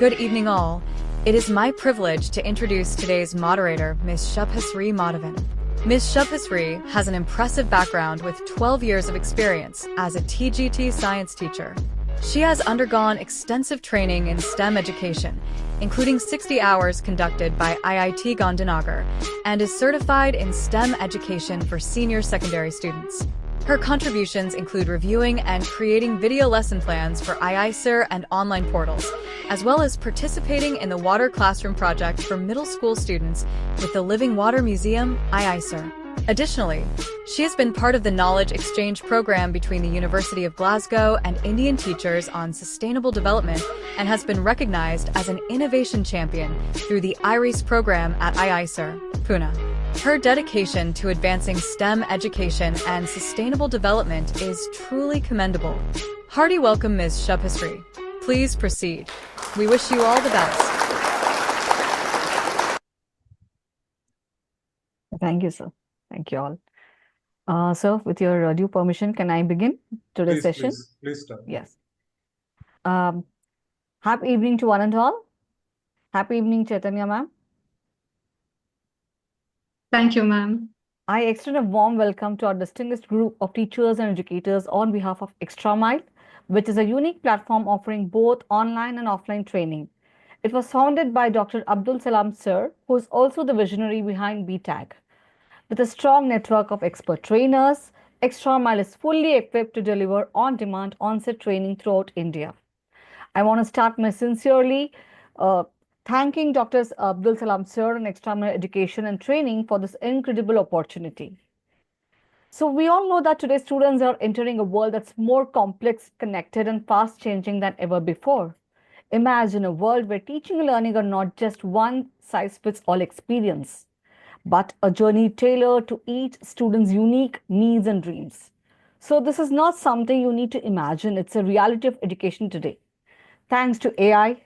Good evening all. It is my privilege to introduce today's moderator, Ms. Shubhasree Madhavan. Ms. Shubhasree has an impressive background with 12 years of experience as a TGT science teacher. She has undergone extensive training in STEM education, including 60 hours conducted by IIT Gandhinagar, and is certified in STEM education for senior secondary students. Her contributions include reviewing and creating video lesson plans for IISER and online portals, as well as participating in the Water Classroom project for middle school students with the Living Water Museum, IISER. Additionally, she has been part of the knowledge exchange program between the University of Glasgow and Indian teachers on sustainable development and has been recognized as an innovation champion through the IRIS program at IISER, Pune. Her dedication to advancing STEM education and sustainable development is truly commendable. Hearty welcome, Ms. Shubhasree. Please proceed. We wish you all the best. Thank you, sir. Thank you all. Sir, with your due permission, can I begin today's session? Please start. Yes. Happy evening to one and all. Happy evening, Chaitanya ma'am. Thank you, ma'am. I extend a warm welcome to our distinguished group of teachers and educators on behalf of Extra Mile, which is a unique platform offering both online and offline training. It was founded by Dr. Abdul Salam Sir, who is also the visionary behind BTAG. With a strong network of expert trainers, Extra Mile is fully equipped to deliver on-demand on-set training throughout India. I want to start by sincerely thanking Dr. Abdul Salam Sir and Extra Mile Education and Training for this incredible opportunity. So we all know that today students are entering a world that's more complex, connected, and fast-changing than ever before. Imagine a world where teaching and learning are not just one-size-fits-all experience, but a journey tailored to each student's unique needs and dreams. So this is not something you need to imagine. It's a reality of education today. Thanks to AI,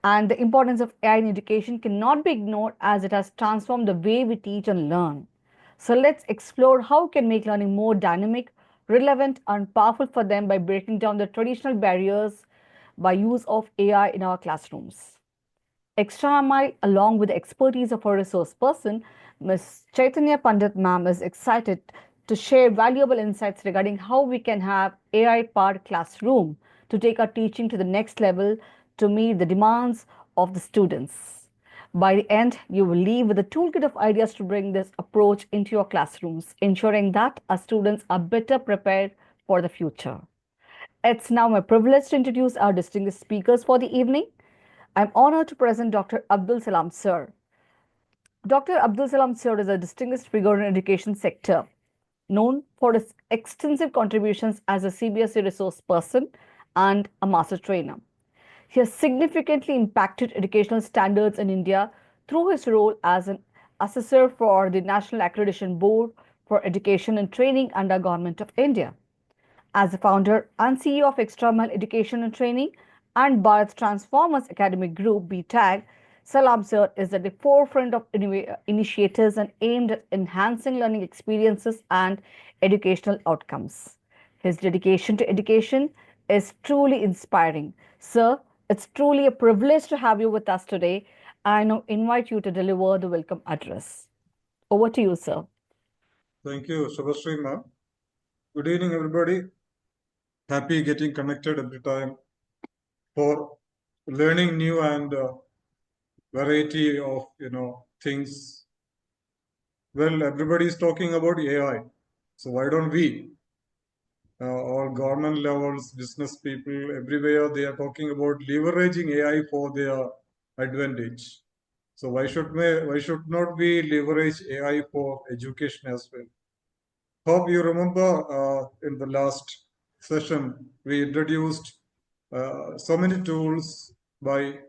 and the importance of AI in education cannot be ignored as it has transformed the way we teach and learn. So let's explore how we can make learning more dynamic, relevant, and powerful for them by breaking down the traditional barriers by use of AI in our classrooms. Extra Mile, along with the expertise of our resource person, Ms. Chaitanya Pandit ma'am, is excited to share valuable insights regarding how we can have AI-powered classroom to take our teaching to the next level to meet the demands of the students. By the end, you will leave with a toolkit of ideas to bring this approach into your classrooms, ensuring that our students are better prepared for the future. It's now my privilege to introduce our distinguished speakers for the evening. I'm honored to present Dr. Abdul Salam Sir. Dr. Abdul Salam Sir is a distinguished figure in education sector, known for his extensive contributions as a CBSE resource person and a master trainer. He has significantly impacted educational standards in India through his role as an assessor for the National Accreditation Board for Education and Training under Government of India. As the founder and CEO of Extra Mile Education and Training and Bharat Transformers Academic Group, BTAG, Salam Sir is at the forefront of initiatives and aimed at enhancing learning experiences and educational outcomes. His dedication to education is truly inspiring. Sir, it's truly a privilege to have you with us today. I now invite you to deliver the welcome address. Over to you, sir. Thank you, Shubhasree ma'am. Good evening, everybody. Happy getting connected every time for learning new and variety of things. Well, everybody is talking about AI, so why don't we? All government levels, business people, everywhere they are talking about leveraging AI for their advantage. So why should not we leverage AI for education as well? Hope you remember in the last session we introduced so many tools by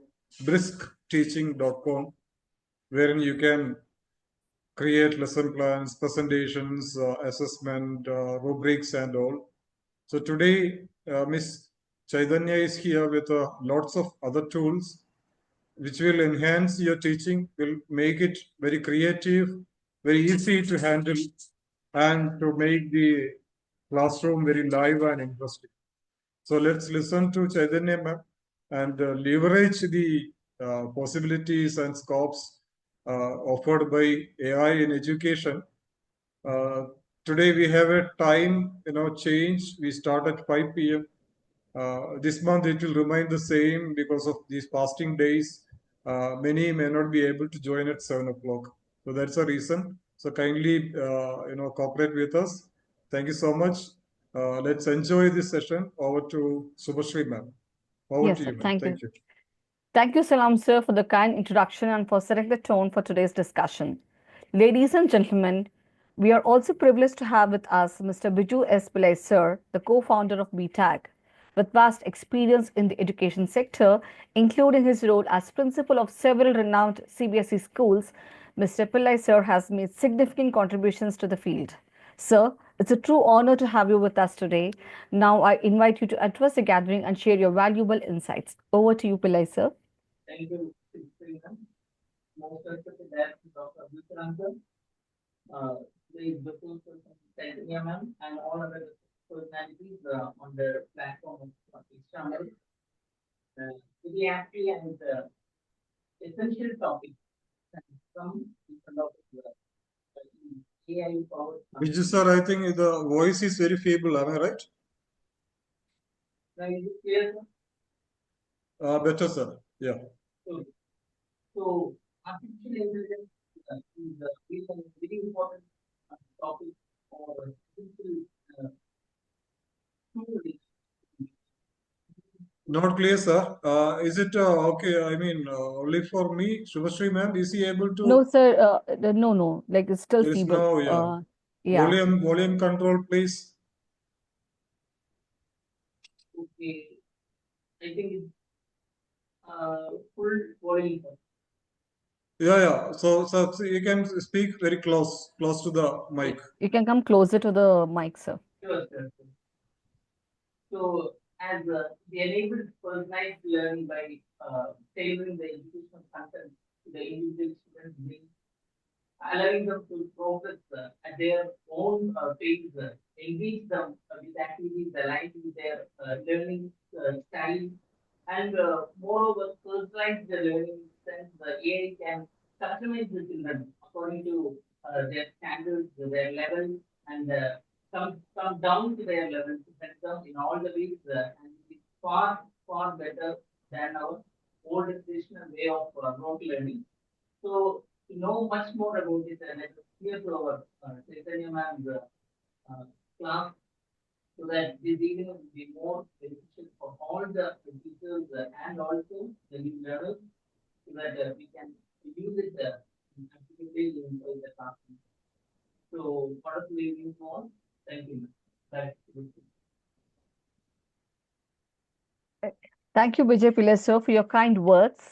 briskteaching.com, wherein you can create lesson plans, presentations, assessment, rubrics, and all. So today, Ms. Chaitanya is here with lots of other tools which will enhance your teaching, will make it very creative, very easy to handle, and to make the classroom very live and interesting. So let's listen to Chaitanya ma'am and leverage the possibilities and scopes offered by AI in education. Uh, Today we have a time, change. We start at 5 p.m. This month it will remain the same because of these fasting days. Many may not be able to join at 7 o'clock. So that's a reason. So kindly, cooperate with us. Thank you so much. Let's enjoy this session. Over to Subhashri ma'am. Over Yes, to sir. you, ma'am. Thank you. Thank you. Thank you, Salam, sir, for the kind introduction and for setting the tone for today's discussion. Ladies and gentlemen, we are also privileged to have with us Mr. Biju S. Pillai, sir, the co-founder of BTAG. With vast experience in the education sector, including his role as principal of several renowned CBSE schools, Mr. Pillai, sir, has made significant contributions to the field. Sir, it's a true honor to have you with us today. Now, I invite you to address the gathering and share your valuable insights. Over to you, Pillai, sir. Thank you, Srinath. Most respected Director Dr. Abdul please Dr. Chaitanya ma'am, and all other personalities on the platform of External. Very happy and essential topic from in front of AI powered. Viju sir, I think the voice is very feeble. Am I right? Now, is it clear, sir? Better, sir. Yeah. So artificial intelligence is a very important topic or simple tool. Not clear, sir. Is it okay? I mean, only for me, Shubhashri ma'am, is he able to? No, sir. No. Like it's still There is feeble. no, yeah. Yeah. Volume control, please. Okay, I think it's full volume. Yeah. So you can speak very close to the mic. You can come closer to the mic, sir. Sure. So, as the enabled personalized learning by tailoring the educational content to the individual student's needs, allowing them to progress at their own pace, engage them with activities aligned with their learning style, and moreover, personalize the learning sense. The AI can customize the children according to their standards, their level, and come down to their level to help them in all the ways, and it's far better than our old traditional way of rote learning. So to know much more about it, and let us hear to our Chaitanya ma'am's class, so that this evening will be more beneficial for all the teachers and also the new learners, so that we can use it actively in the classroom. So, wonderful evening to all. Thank you. Back to you. Thank you, Vijay Pillai, sir, for your kind words.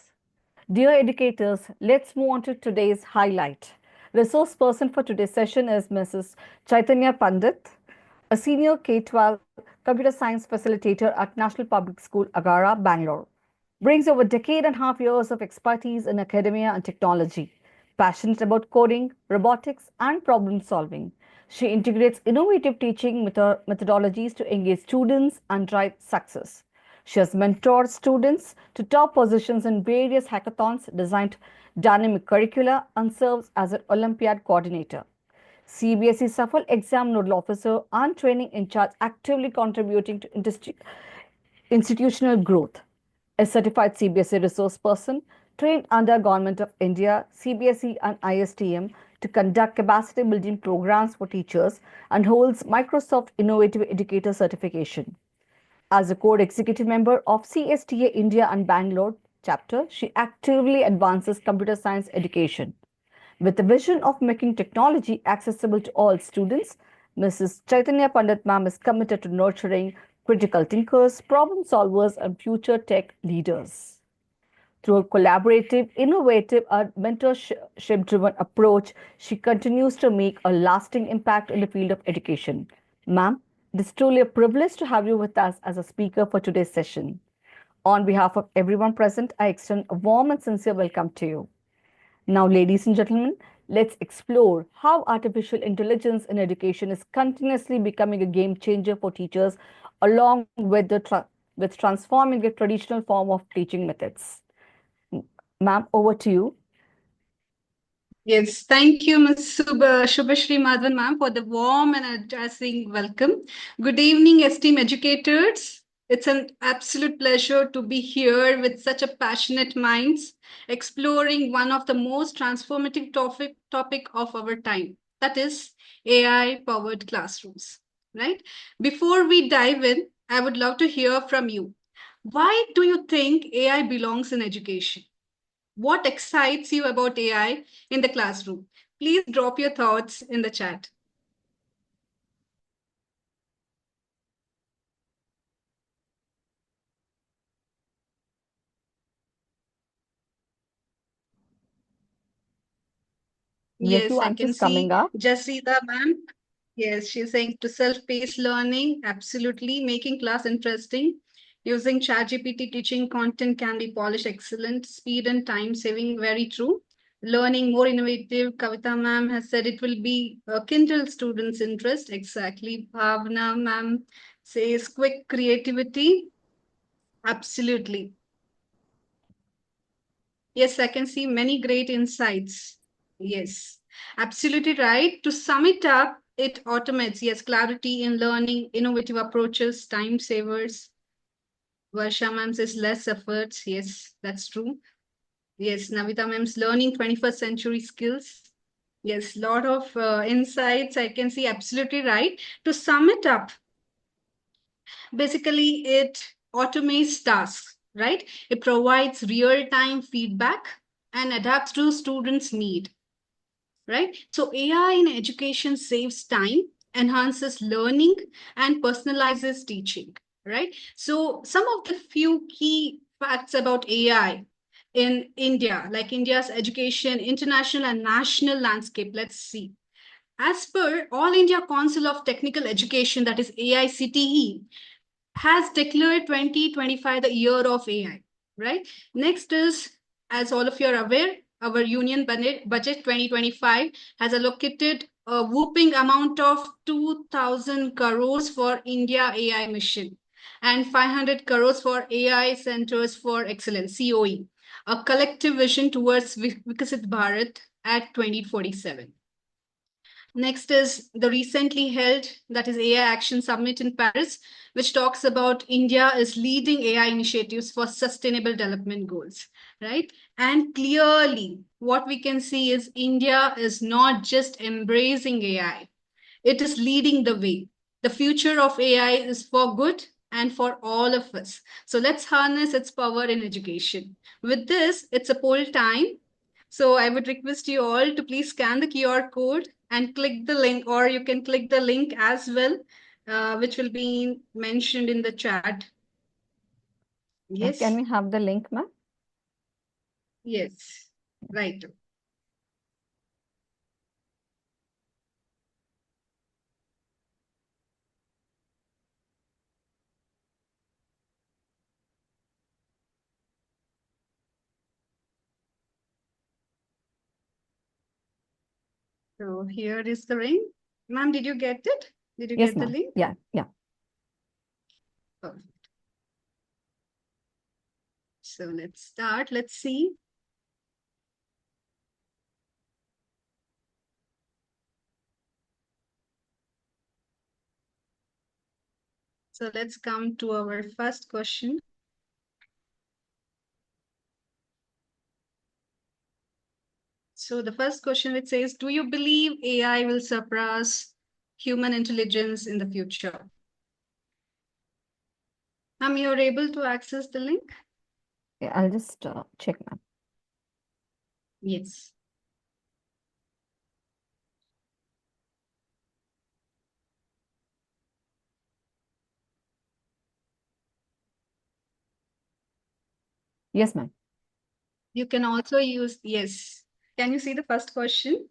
Dear educators, let's move on to today's highlight. Resource person for today's session is Mrs. Chaitanya Pandit, a senior K-12 computer science facilitator at National Public School, Agara, Bangalore. Brings over a decade and a half years of expertise in academia and technology. Passionate about coding, robotics, and problem solving. She integrates innovative teaching methodologies to engage students and drive success. She has mentored students to top positions in various hackathons, designed dynamic curricula, and serves as an Olympiad coordinator. CBSE Safal Exam Nodal Officer and Training in Charge, actively contributing to institutional growth. A certified CBSE resource person, trained under Government of India, CBSE and ISTM to conduct capacity building programs for teachers, and holds Microsoft Innovative Educator certification. As a core executive member of CSTA India and Bangalore chapter, she actively advances computer science education. With the vision of making technology accessible to all students, Mrs. Chaitanya Pandit ma'am is committed to nurturing critical thinkers, problem solvers, and future tech leaders. Through a collaborative, innovative, and mentorship driven approach, she continues to make a lasting impact in the field of education. Ma'am, it is truly a privilege to have you with us as a speaker for today's session. On behalf of everyone present, I extend a warm and sincere welcome to you. Now, ladies and gentlemen, let's explore how artificial intelligence in education is continuously becoming a game changer for teachers, along with the with transforming the traditional form of teaching methods. Ma'am, over to you. Yes, thank you, Ms. Shubhashri Madhavan, ma'am, for the warm and addressing welcome. Good evening, esteemed educators. It's an absolute pleasure to be here with such a passionate minds, exploring one of the most transformative topic of our time, that is AI-powered classrooms, right? Before we dive in, I would love to hear from you. Why do you think AI belongs in education? What excites you about AI in the classroom? Please drop your thoughts in the chat. We have Yes, few I can answers coming see up. Jasrita ma'am. Yes, she's saying to self-paced learning, absolutely, making class interesting. Using ChatGPT teaching content can be polished, excellent, speed and time saving, very true. Learning more innovative, Kavita ma'am has said it will be kindle students' interest, exactly. Bhavna ma'am says quick creativity, absolutely. Yes, I can see many great insights. Yes, absolutely right. To sum it up, it automates, yes, clarity in learning, innovative approaches, time savers. Varsha ma'am says less efforts. Yes, that's true. Yes, Navita ma'am's learning 21st century skills. Yes, lot of insights. I can see absolutely right. To sum it up, basically it automates tasks, right? It provides real-time feedback and adapts to students' need, right? So AI in education saves time, enhances learning, and personalizes teaching, right? So some of the few key facts about AI in India, like India's education, international and national landscape, let's see. As per All India Council of Technical Education, that is AICTE, has declared 2025 the year of AI, right? Next is, as all of you are aware, our Union Budget 2025 has allocated a whooping amount of 2,000 crores for India AI mission and 500 crores for AI Centers for Excellence, COE, a collective vision towards Vikasit Bharat at 2047. Next is the recently held, that is AI Action Summit in Paris, which talks about India is leading AI initiatives for sustainable development goals, right? And clearly, what we can see is India is not just embracing AI, it is leading the way. The future of AI is for good and for all of us. So let's harness its power in education. With this, it's a poll time. So I would request you all to please scan the QR code and click the link, or you can click the link as well, which will be mentioned in the chat. Yes. Can we have the link, ma'am? Yes, right. So here is the link. Ma'am, did you get it? Did you Yes, get the ma'am. link? Yeah, yeah. Perfect. So let's start. Let's see. So let's come to our first question. So the first question, which says, do you believe AI will surpass human intelligence in the future? You're able to access the link? Yeah, I'll just check, ma'am. Yes. Yes, ma'am. You can also use, yes. Can you see the first question?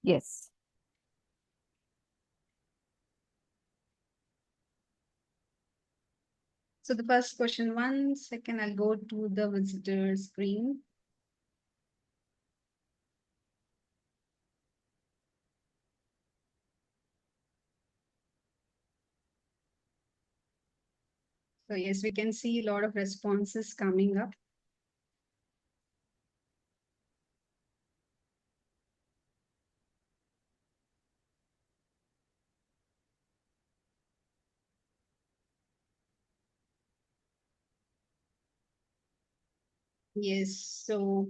Yes. So the first question, 1 second, I'll go to the visitor screen. So yes, we can see a lot of responses coming up. Yes, so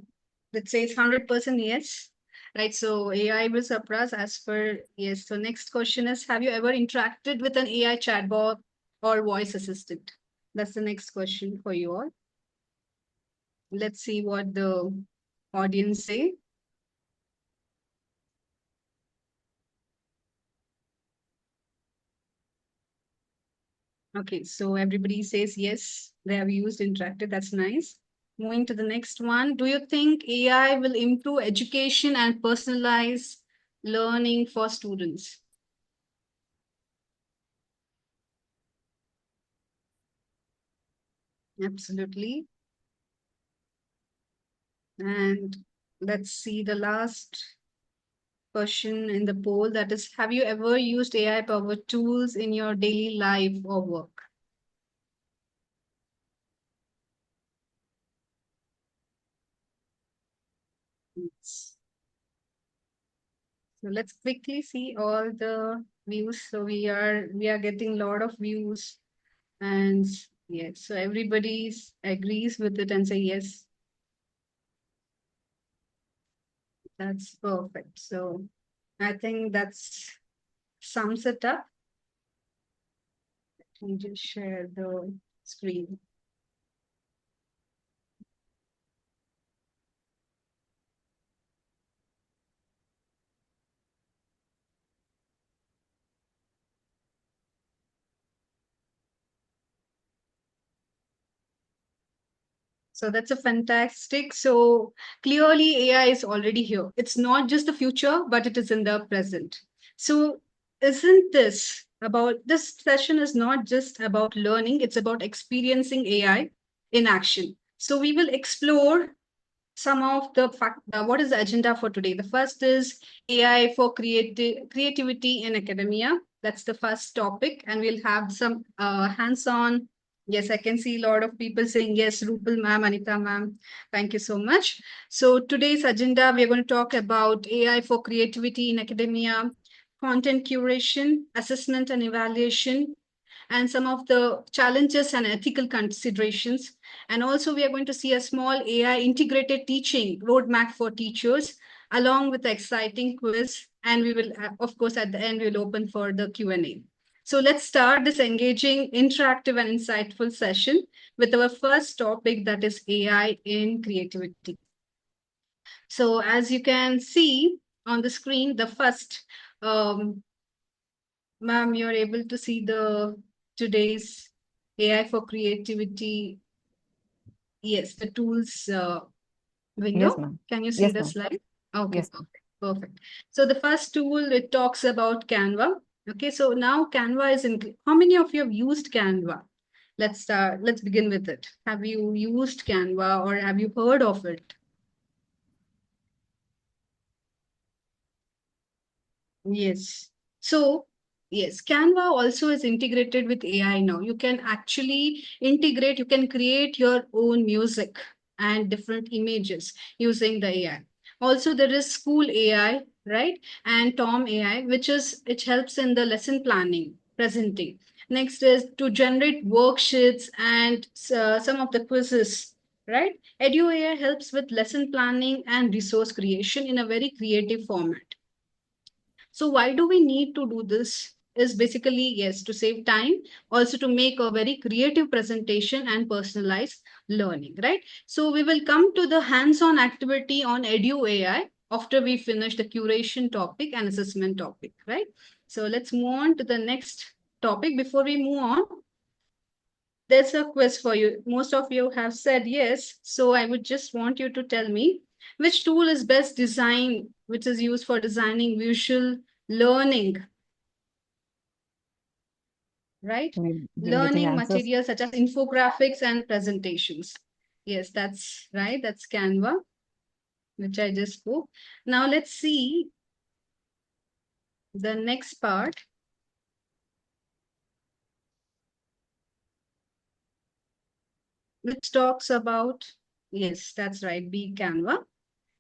that says 100% yes, right? So AI will surprise as per yes. So next question is, have you ever interacted with an AI chatbot or voice assistant? That's the next question for you all. Let's see what the audience say. Okay, so everybody says yes, they have used interactive. That's nice. Moving to the next one. Do you think AI will improve education and personalize learning for students? Absolutely. And let's see the last question in the poll, that is, have you ever used AI powered tools in your daily life or work? Yes. So let's quickly see all the views. So we are getting a lot of views, and yes, so everybody agrees with it and say yes. That's perfect. So I think that's sums it up. Let me just share the screen. So that's a fantastic. So clearly AI is already here. It's not just the future, but it is in the present. So isn't this session is not just about learning, it's about experiencing AI in action. So we will explore some of the what is the agenda for today. The first is AI for creativity in academia. That's the first topic, and we'll have some hands-on. Yes, I can see a lot of people saying yes. Rupal ma'am, Anita ma'am, thank you so much. So today's agenda, we're going to talk about AI for creativity in academia, content curation, assessment and evaluation, and some of the challenges and ethical considerations. And also, we are going to see a small AI integrated teaching roadmap for teachers, along with the exciting quiz. And we will, of course, at the end, we'll open for the Q&A. So let's start this engaging, interactive, and insightful session with our first topic, that is AI in creativity. So as you can see on the screen, the first, ma'am, you're able to see the today's AI for creativity. Yes, the tools window. Yes, ma'am. Can you see Yes, the ma'am. slide? Okay, Yes, ma'am. perfect. So the first tool, it talks about Canva. Okay, so now Canva is in. How many of you have used Canva? Let's start. Let's begin with it. Have you used Canva or have you heard of it? Yes. So, yes, Canva also is integrated with AI now. You can actually integrate, you can create your own music and different images using the AI. Also, there is School AI, right? And Tom AI, which helps in the lesson planning, presenting. Next is to generate worksheets and some of the quizzes, right? Edu AI helps with lesson planning and resource creation in a very creative format. So why do we need to do this? Is basically, yes, to save time, also to make a very creative presentation and personalized learning, right? So we will come to the hands-on activity on Edu AI after we finish the curation topic and assessment topic, right? So let's move on to the next topic. Before we move on, there's a quiz for you. Most of you have said yes. So I would just want you to tell me which tool is best designed, which is used for designing visual learning, right? We're getting Learning answers. materials such as infographics and presentations. Yes, that's right. That's Canva, which I just spoke. Now let's see the next part. which talks about, yes, that's right, B Canva.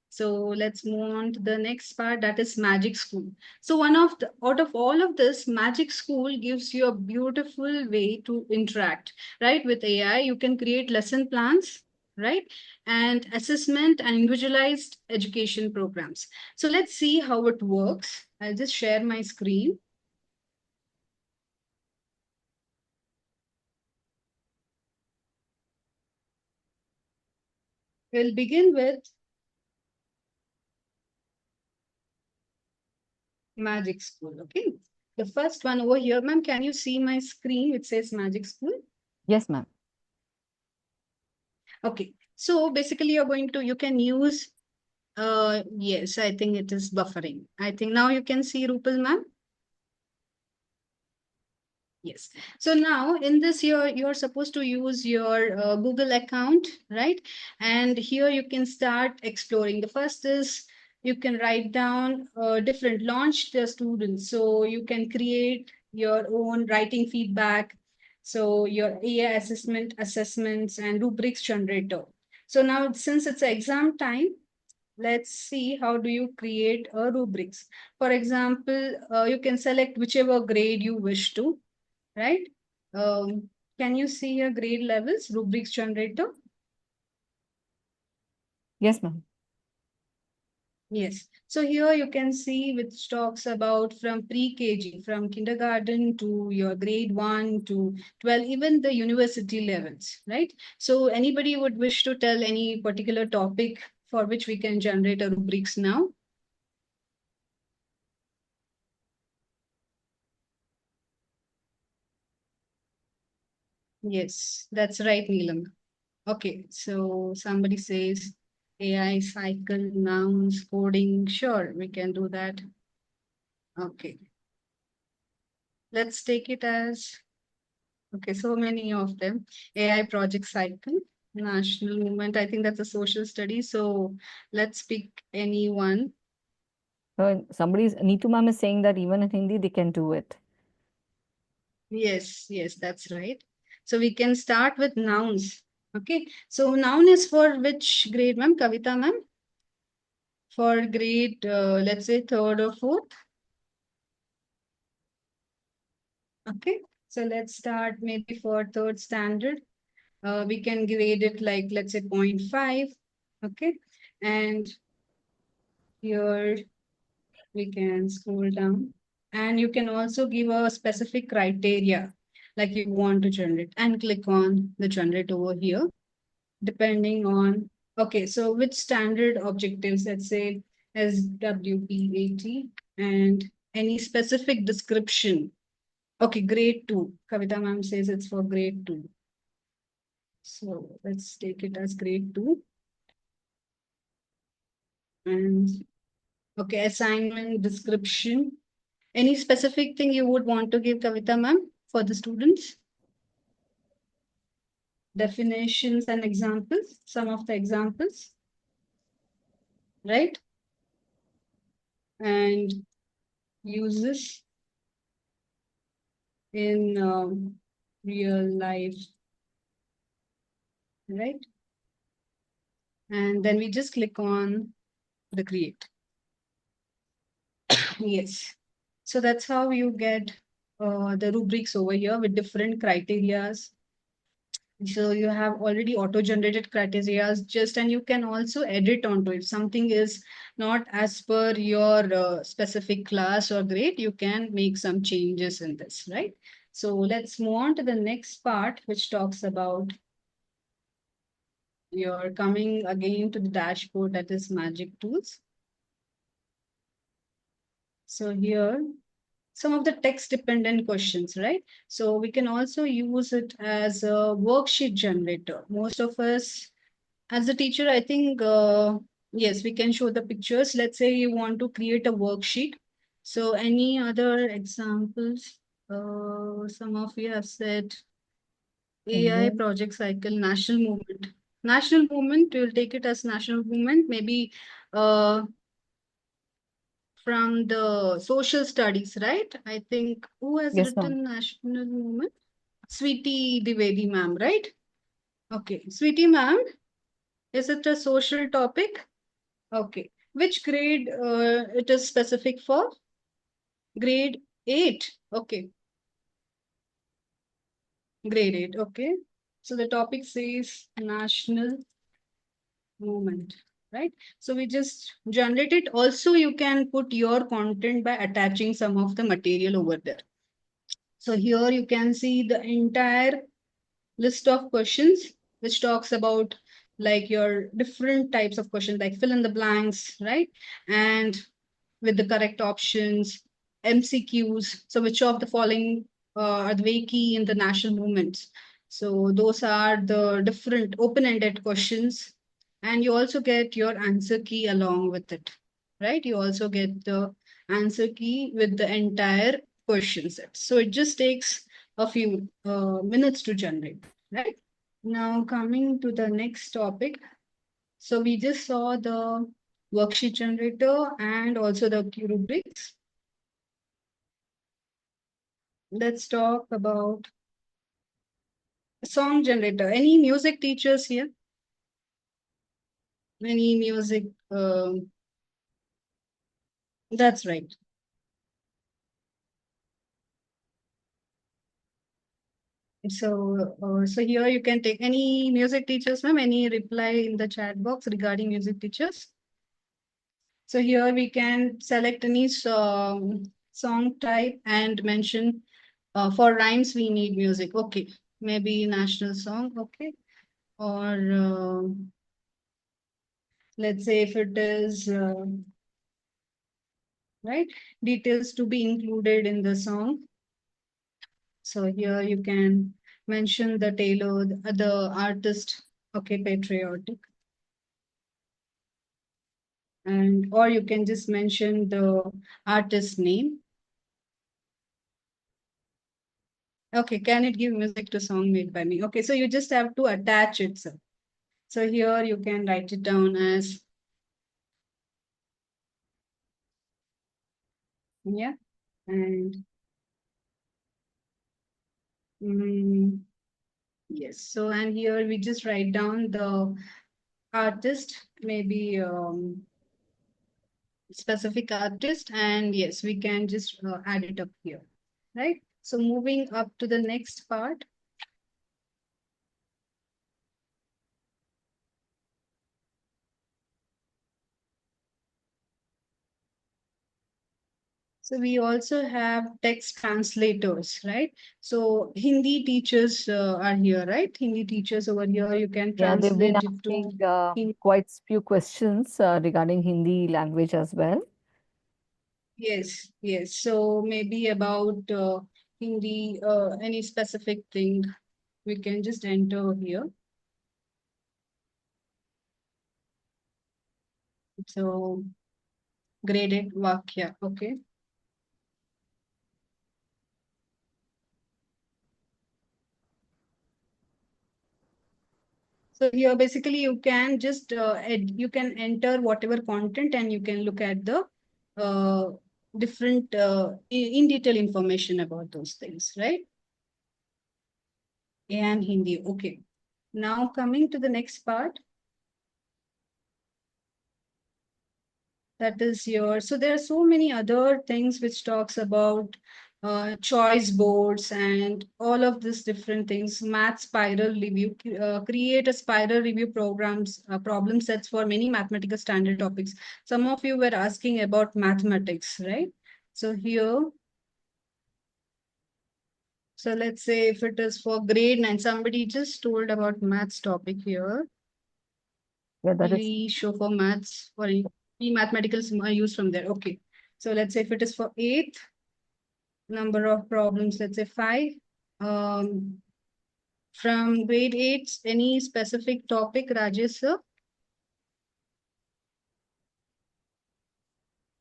So let's move on to the next part, that is MagicSchool. So out of all of this, MagicSchool gives you a beautiful way to interact, right? With AI, you can create lesson plans, right? And assessment and individualized education programs. So let's see how it works. I'll just share my screen. We'll begin with MagicSchool, okay? The first one over here, ma'am, can you see my screen which says MagicSchool? Yes, ma'am. Okay, so basically you can use, yes, I think it is buffering. I think now you can see Rupal, ma'am. Yes. So now in this, you're supposed to use your Google account, right? And here you can start exploring. The first is you can write down different launch the students. So you can create your own writing feedback. So your AI assessments and rubrics generator. So now since it's exam time, let's see how do you create a rubrics. For example, you can select whichever grade you wish to, right? Can you see your grade levels, rubrics generator? Yes, ma'am. Yes. So here you can see which talks about from pre-KG, from kindergarten to your grade 1 to 12, even the university levels, right? So anybody would wish to tell any particular topic for which we can generate a rubrics now? Yes, that's right, Neelam. Okay, so somebody says AI, cycle, nouns, coding. Sure, we can do that. Okay. Let's take it as, okay, so many of them. AI project cycle, national movement. I think that's a social study. So let's pick any one. Neetu ma'am is saying that even in Hindi they can do it. Yes, yes, that's right. So we can start with nouns. Okay. So noun is for which grade, ma'am? Kavita, ma'am? For grade, let's say third or fourth. Okay. So let's start maybe for third standard. We can grade it like, let's say 0.5. Okay. And here we can scroll down. And you can also give a specific criteria like you want to generate and click on the generate over here, depending on, okay, so which standard objectives, let's say SWPAT, and any specific description. Okay, grade 2. Kavita ma'am says it's for grade 2. So let's take it as grade 2. And okay, assignment description. Any specific thing you would want to give, Kavita ma'am, for the students? Definitions and examples, some of the examples, right? And uses in real life, right? And then we just click on the create. Yes. So that's how you get the rubrics over here with different criterias. So you have already auto-generated criteria just, and you can also edit onto it. If something is not as per your specific class or grade, you can make some changes in this, right? So let's move on to the next part, which talks about you're coming again to the dashboard, that is Magic Tools. So here, some of the text dependent questions, right? So we can also use it as a worksheet generator. Most of us, as a teacher, I think, yes, we can show the pictures. Let's say you want to create a worksheet. So any other examples? Some of you have said AI project cycle, national movement. National movement, we'll take it as national movement, maybe from the social studies, right? I think who has Yes, ma'am. written national movement? Sweetie Divedi ma'am, right? Okay, sweetie ma'am, is it a social topic? Okay, which grade it is specific for? Grade 8. Okay, grade 8. Okay, so the topic says national movement, right? So we just generate it. Also, you can put your content by attaching some of the material over there. So here you can see the entire list of questions which talks about like your different types of questions, like fill in the blanks, right? And with the correct options, MCQs. So which of the following are the very key in the national movements? So those are the different open-ended questions. And you also get your answer key along with it, right? You also get the answer key with the entire question set. So it just takes a few minutes to generate, right? Now coming to the next topic. So we just saw the worksheet generator and also the rubrics. Let's talk about song generator. Any music teachers here? Any music? That's right. So here you can take any music teachers, ma'am. Any reply in the chat box regarding music teachers? So here we can select any song type and mention for rhymes we need music. Okay, maybe national song. Okay, or let's say if it is right, details to be included in the song. So here you can mention the tailor, the artist. Okay, patriotic. And or you can just mention the artist name. Okay, can it give music to song made by me? Okay, so you just have to attach it. So here you can write it down as, yeah, and yes. So and here we just write down the artist, maybe specific artist, and yes, we can just add it up here, right? So moving up to the next part. So we also have text translators, right? So Hindi teachers are here, right? Hindi teachers over here, you can Yeah, they've been translate it to asking Hindi. quite few questions regarding Hindi language as well. Yes, yes. So maybe about Hindi, any specific thing, we can just enter here. So graded Vakya, okay. So here basically you can just you can enter whatever content and you can look at the uh, different in detail information about those things, right? And Hindi, okay. Now coming to the next part. That is your, so there are so many other things which talks about choice boards and all of these different things. Math spiral review, create a spiral review programs, problem sets for many mathematical standard topics. Some of you were asking about mathematics, right? So here, so let's say if it is for grade 9, somebody just told about maths topic here. Yeah, that is We show for maths or any mathematicals are used from there. Okay. So let's say if it is for 8th, number of problems, let's say 5. From grade 8, any specific topic, Rajesh sir?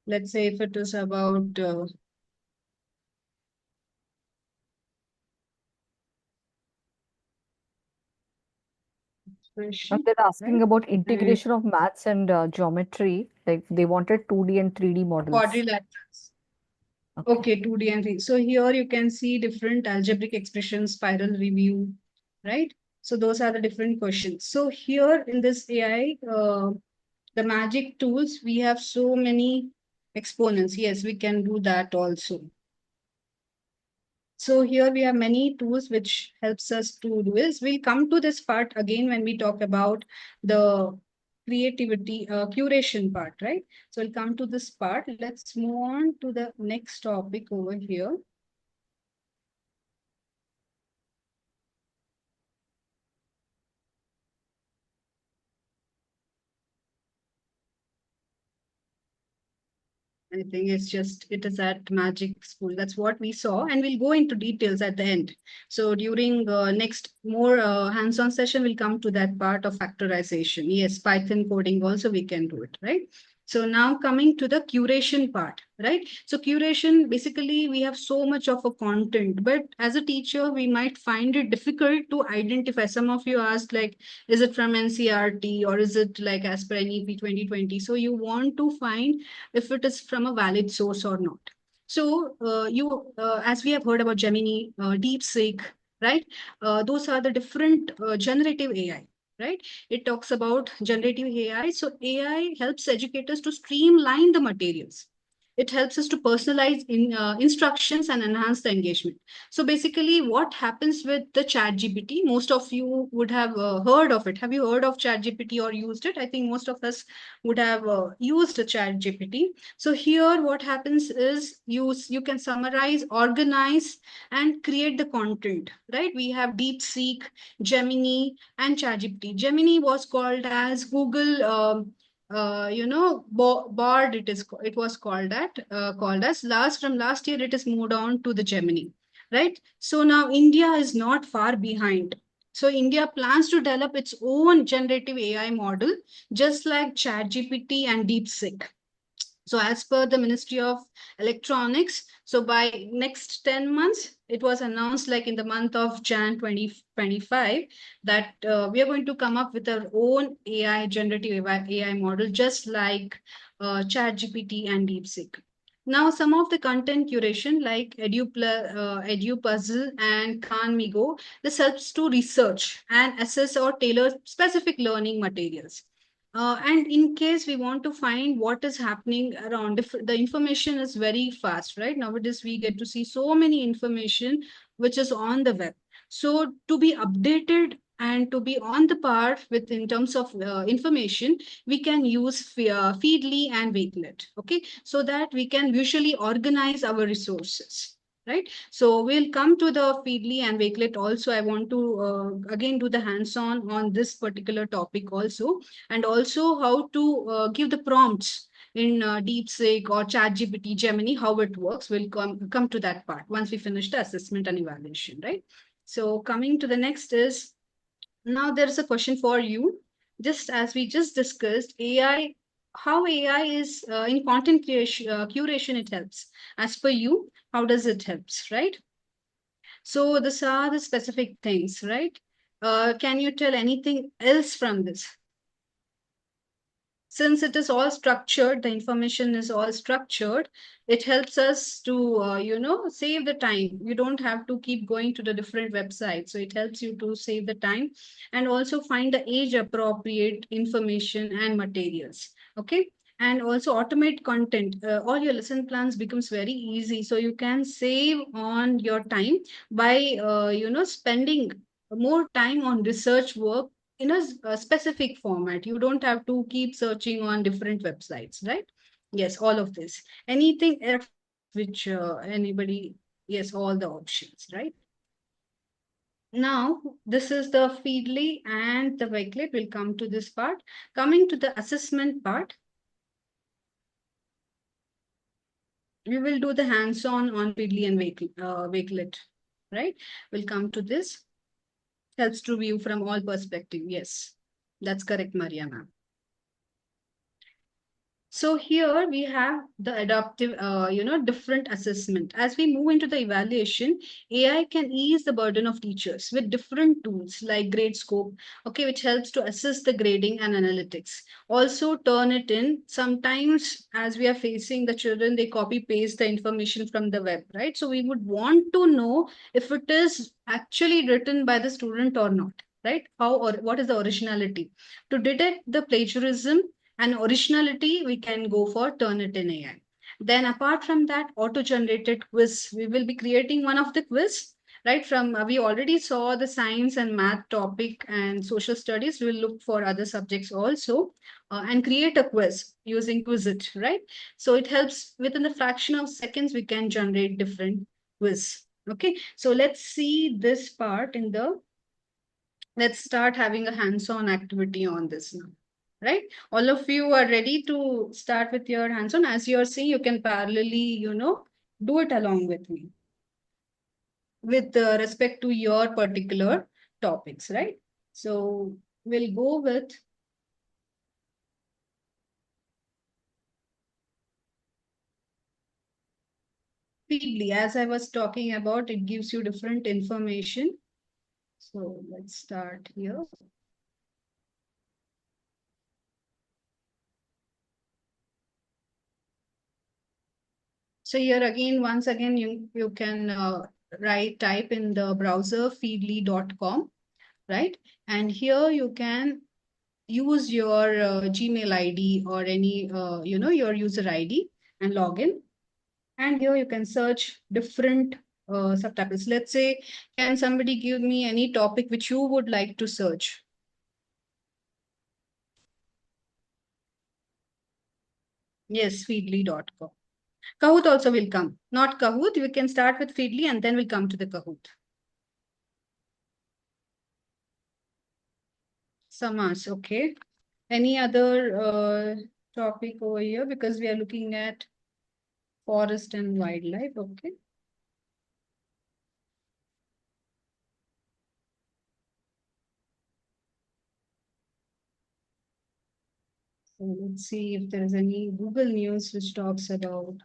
Let's say if it is about they're asking right? about And integration of maths and geometry. Like they wanted 2D and 3D models. quadrilaterals. Okay. Okay, 2D and 3D. So here you can see different algebraic expressions, spiral review, right? So those are the different questions. So here in this AI, the magic tools, we have so many exponents. Yes, we can do that also. So here we have many tools which helps us to do this. We'll come to this part again when we talk about the creativity, curation part, right? So we'll come to this part. Let's move on to the next topic over here. I think it's just, it is at Magic School. That's what we saw. And we'll go into details at the end. So during next more hands-on session, we'll come to that part of factorization. Yes, Python coding also we can do it, right? So now coming to the curation part, right? So curation, basically we have so much of a content, but as a teacher, we might find it difficult to identify. Some of you asked like, is it from NCRT or is it like as per NEP 2020? So you want to find if it is from a valid source or not. So as we have heard about Gemini, DeepSeek, right? Those are the different generative AI, right? It talks about generative AI. So AI helps educators to streamline the materials. It helps us to personalize instructions and enhance the engagement. So basically, what happens with the Chat GPT? Most of you would have heard of it. Have you heard of Chat GPT or used it? I think most of us would have used a Chat GPT. So here, what happens is you can summarize, organize, and create the content. Right? We have DeepSeek, Gemini, and ChatGPT. Gemini was called as Google. Bard. It was called as last year. It is moved on to the Gemini, right? So now India is not far behind. So India plans to develop its own generative AI model, just like ChatGPT and DeepSeek. So as per the Ministry of Electronics, so by next 10 months, it was announced like in the month of Jan 2025 that we are going to come up with our own AI, generative AI model, just like ChatGPT and DeepSeek. Now, some of the content curation like EduPuzzle and Khanmigo, this helps to research and assess or tailor specific learning materials. And in case we want to find what is happening around, if the information is very fast, right? Nowadays, we get to see so many information which is on the web. So to be updated and to be on the par with in terms of information, we can use Feedly and Wakelet, okay? So that we can visually organize our resources, right? So we'll come to the Feedly and Wakelet also. I want to again do the hands-on on this particular topic also, and also how to give the prompts in DeepSeek or ChatGPT, Gemini, how it works. We'll come to that part once we finish the assessment and evaluation, right? So coming to the next is, now there's a question for you. Just as we just discussed, AI, how AI is in content curation, it helps. As per you, how does it helps, right? So these are the specific things, right? Can you tell anything else from this? Since it is all structured, the information is all structured, it helps us to, save the time. You don't have to keep going to the different websites. So it helps you to save the time and also find the age appropriate information and materials. Okay. And also automate content. All your lesson plans becomes very easy. So you can save on your time by, spending more time on research work in a specific format. You don't have to keep searching on different websites, right? Yes, all of this. Anything else which anybody, yes, all the options, right? Now, this is the Feedly and the Wakelet. We'll come to this part. Coming to the assessment part, we will do the hands-on on Feedly and Wakelet, right? We'll come to this. Helps to view from all perspective. Yes, that's correct, Maria ma'am. So here we have the adaptive, different assessment. As we move into the evaluation, AI can ease the burden of teachers with different tools like GradeScope, okay, which helps to assess the grading and analytics. Also Turnitin. Sometimes as we are facing the children, they copy paste the information from the web, right? So we would want to know if it is actually written by the student or not. right? How or what is the originality? To detect the plagiarism and originality, we can go for Turnitin AI. Then apart from that, auto-generated quiz, we will be creating one of the quiz, right? From we already saw the science and math topic and social studies. We will look for other subjects also and create a quiz using Quizit, right? So it helps within the fraction of seconds, we can generate different quiz. Okay, so let's see this part in the, let's start having a hands-on activity on this now, right? All of you are ready to start with your hands-on. As you're seeing, you can parallelly, do it along with me with respect to your particular topics, right? So we'll go with Feedly. As I was talking about, it gives you different information. So let's start here. So here again, once again, you can type in the browser feedly.com, right? And here you can use your Gmail ID or any, your user ID and log in. And here you can search different subtopics. Let's say, can somebody give me any topic which you would like to search? Yes, feedly.com. Kahoot also will come. Not Kahoot, we can start with Feedly and then we'll come to the Kahoot. Samas, okay. Any other topic over here? Because we are looking at forest and wildlife, okay. So let's see if there is any Google News which talks about.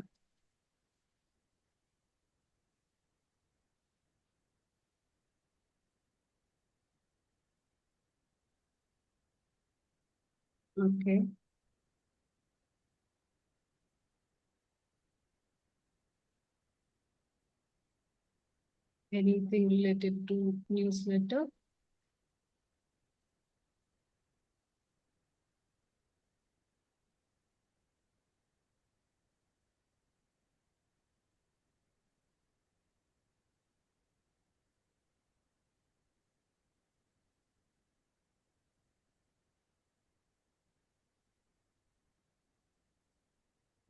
Okay. Anything related to newsletter?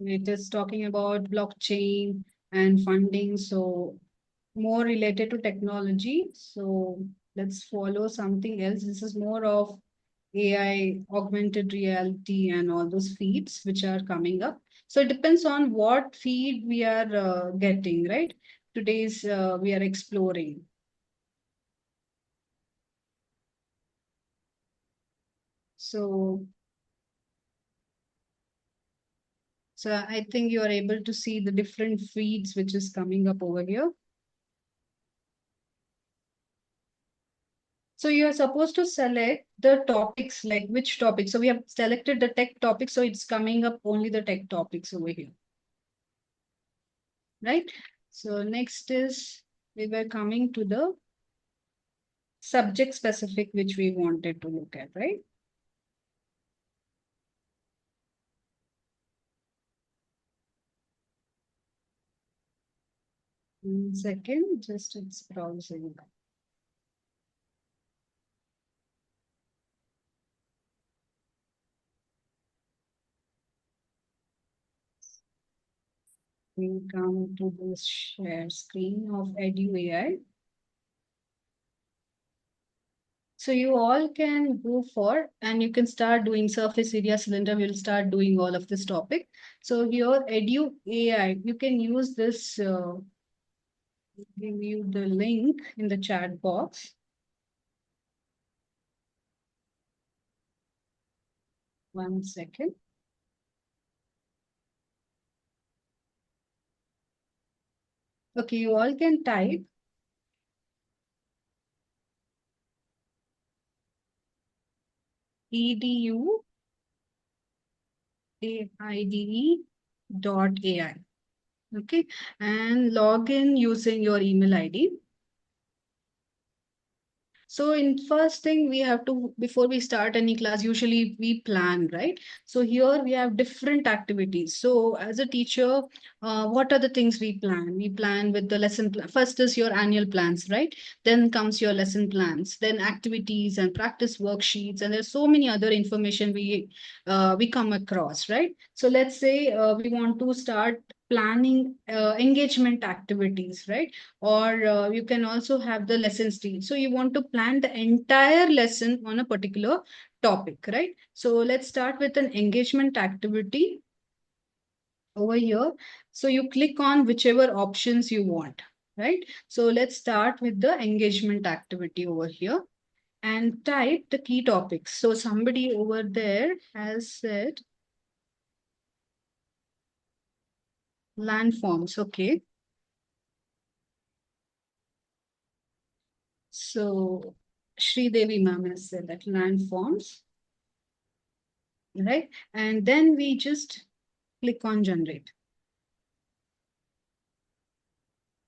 It is talking about blockchain and funding, so more related to technology. So let's follow something else. This is more of AI, augmented reality, and all those feeds which are coming up. So it depends on what feed we are getting, right? Today's we are exploring. So I think you are able to see the different feeds which is coming up over here. So you are supposed to select the topics, like which topic. So we have selected the tech topic, so it's coming up only the tech topics over here. Right? So next is, we were coming to the subject specific, which we wanted to look at, right? Second, just it's browsing. We come to this share screen of EduAI. So you all can go for, and you can start doing surface area cylinder. We'll start doing all of this topic. So here, EduAI, you can use this, give you the link in the chat box. One second. Okay, you all can type eduAIDE.ai. Okay, and log in using your email ID. So in first thing we have to, before we start any class, usually we plan, right? So here we have different activities. So as a teacher, what are the things we plan? We plan with the lesson plan. First is your annual plans, right? Then comes your lesson plans, then activities and practice worksheets, and there's so many other information we come across, right? So let's say we want to start planning engagement activities, right? Or you can also have the lesson stage. So you want to plan the entire lesson on a particular topic, right? So let's start with an engagement activity over here. So you click on whichever options you want, right? So let's start with the engagement activity over here and type the key topics. So somebody over there has said landforms. Okay. So Sri Devi ma'am has said that landforms, right? And then we just click on generate.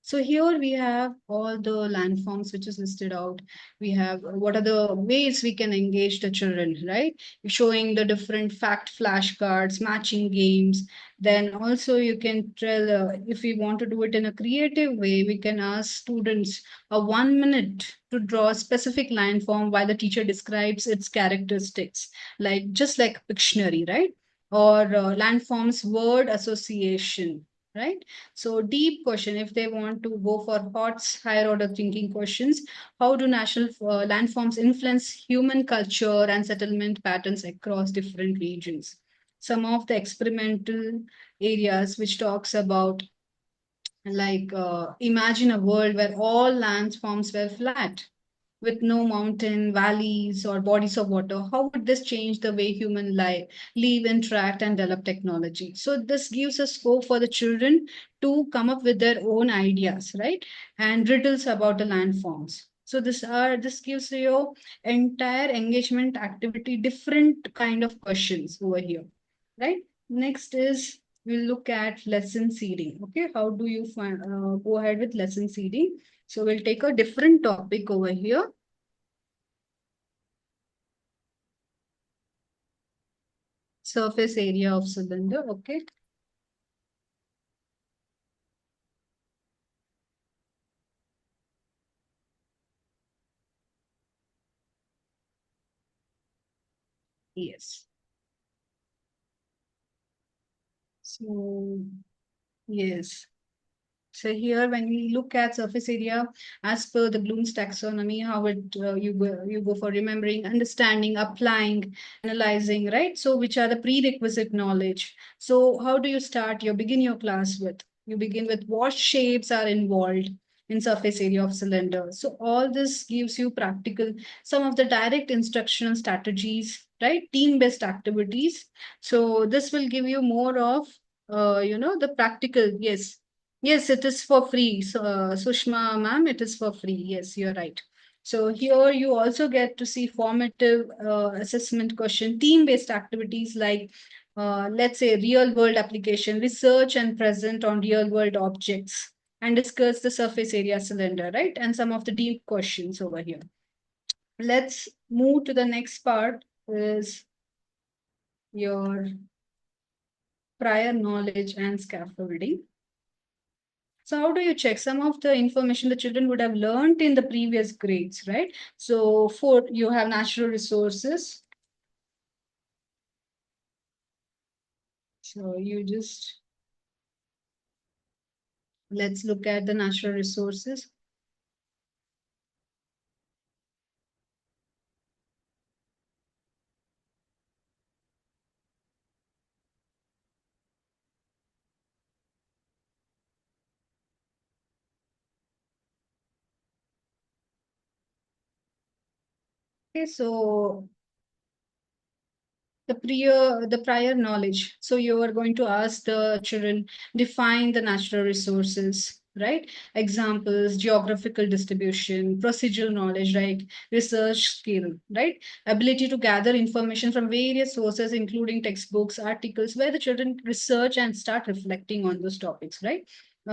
So here we have all the landforms which is listed out. We have what are the ways we can engage the children, right? Showing the different fact flashcards, matching games. Then also you can tell if we want to do it in a creative way, we can ask students a 1 minute to draw a specific landform while the teacher describes its characteristics, like just like Pictionary, right? Or landforms word association, right? So deep question, if they want to go for HOTS, higher order thinking questions, how do national landforms influence human culture and settlement patterns across different regions? Some of the experimental areas which talks about like imagine a world where all landforms were flat with no mountain, valleys, or bodies of water. How would this change the way human live, interact, and develop technology? So this gives a scope for the children to come up with their own ideas, right? And riddles about the landforms. So this gives you entire engagement activity, different kind of questions over here, right? Next is we'll look at lesson seeding. Okay, how do you go ahead with lesson seeding? So we'll take a different topic over here. Surface area of cylinder, okay. Yes. So, yes. So here, when we look at surface area, as per the Bloom's taxonomy, how it you go for remembering, understanding, applying, analyzing, right? So which are the prerequisite knowledge? So how do you start? You begin your class with. You begin with what shapes are involved in surface area of cylinder. So all this gives you practical, some of the direct instructional strategies, right? Team-based activities. So this will give you more of, the practical, yes. Yes, it is for free. So, Sushma ma'am, it is for free. Yes, you're right. So here you also get to see formative assessment question, team-based activities like, let's say, real-world application, research and present on real-world objects, and discuss the surface area cylinder, right? And some of the deep questions over here. Let's move to the next part is your prior knowledge and scaffolding. So how do you check some of the information the children would have learned in the previous grades, right? So for you have natural resources. So you just, let's look at the natural resources. Okay, so the prior knowledge. So you are going to ask the children, define the natural resources, right? Examples, geographical distribution, procedural knowledge, right? Research skill, right? Ability to gather information from various sources, including textbooks, articles, where the children research and start reflecting on those topics, right?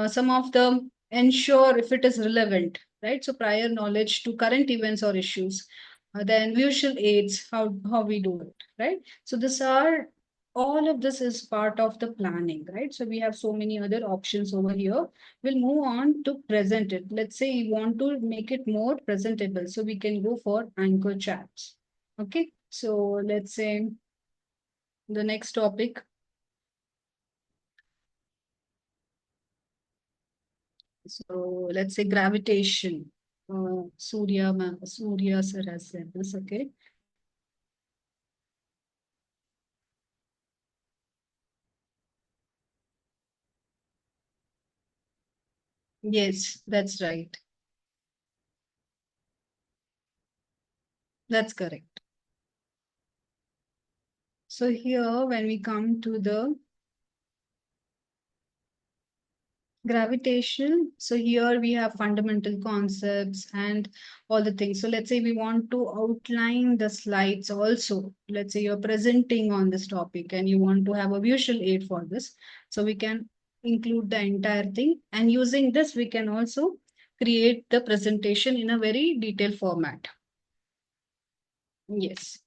Some of the ensure if it is relevant, right? So prior knowledge to current events or issues. Then visual aids, how we do it, right? So these are all of this is part of the planning, right? So we have so many other options over here. We'll move on to present it. Let's say you want to make it more presentable, so we can go for anchor chats. Okay, so let's say the next topic. So let's say gravitation. Surya sir has said this, okay? Yes, that's right. That's correct. So here, when we come to the gravitation, so here we have fundamental concepts and all the things. So let's say we want to outline the slides also. Let's say you're presenting on this topic and you want to have a visual aid for this. So we can include the entire thing, and using this, we can also create the presentation in a very detailed format. Yes.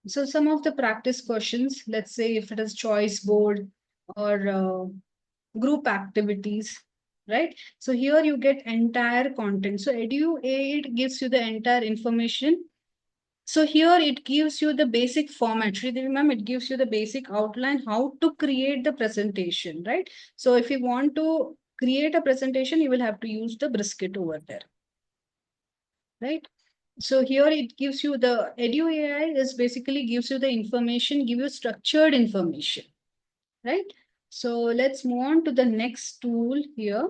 So some of the practice questions, let's say if it is choice board or group activities, right? So here you get entire content. So EduAid gives you the entire information. So here it gives you the basic format. Shridevi ma'am, it gives you the basic outline, how to create the presentation, right? So if you want to create a presentation, you will have to use the brisket over there, right? So here it gives you the EduAI is basically gives you the information, give you structured information, right? So let's move on to the next tool here.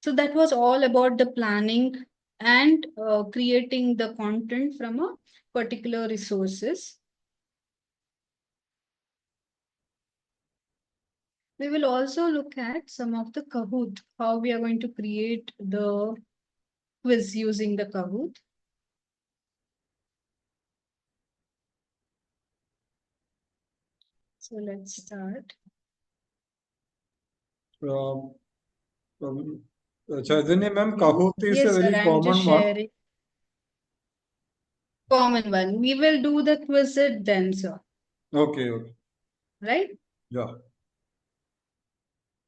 So that was all about the planning and creating the content from a particular resources. We will also look at some of the Kahoot, how we are going to create the quiz using the Kahoot. So let's start. Chaitanya ma'am, Kahoot is Yes, a sir, very I'm just common one. sharing. Common one. We will do the quiz it then, sir. Okay, okay. Right? Yeah.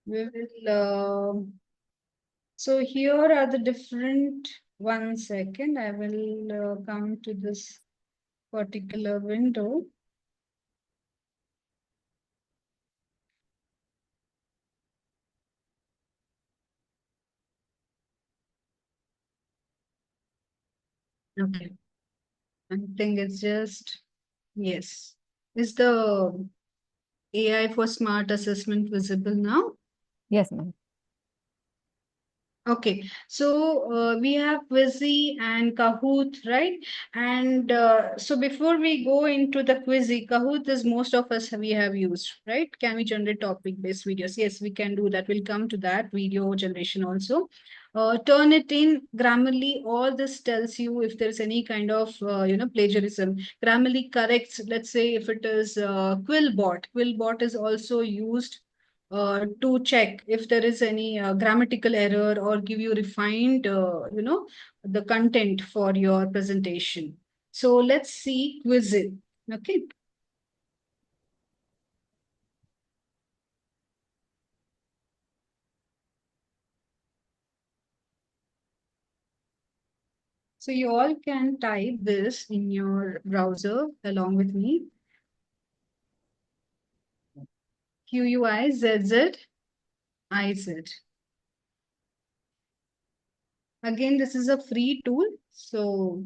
We will. So here are the different. 1 second. I will come to this particular window. Okay. I think it's just, yes. Is the AI for smart assessment visible now? Yes, ma'am. Okay, so we have Quizzy and Kahoot, right? And so before we go into the Quizzy, Kahoot is most of us we have used, right? Can we generate topic-based videos? Yes, we can do that. We'll come to that video generation also. Turn it in Grammarly. All this tells you if there's any kind of plagiarism. Grammarly corrects. Let's say if it is Quillbot. Quillbot is also used to check if there is any grammatical error or give you refined, the content for your presentation. So let's see Quizit. Okay. So you all can type this in your browser along with me. QUIZZIZ. Again, this is a free tool. So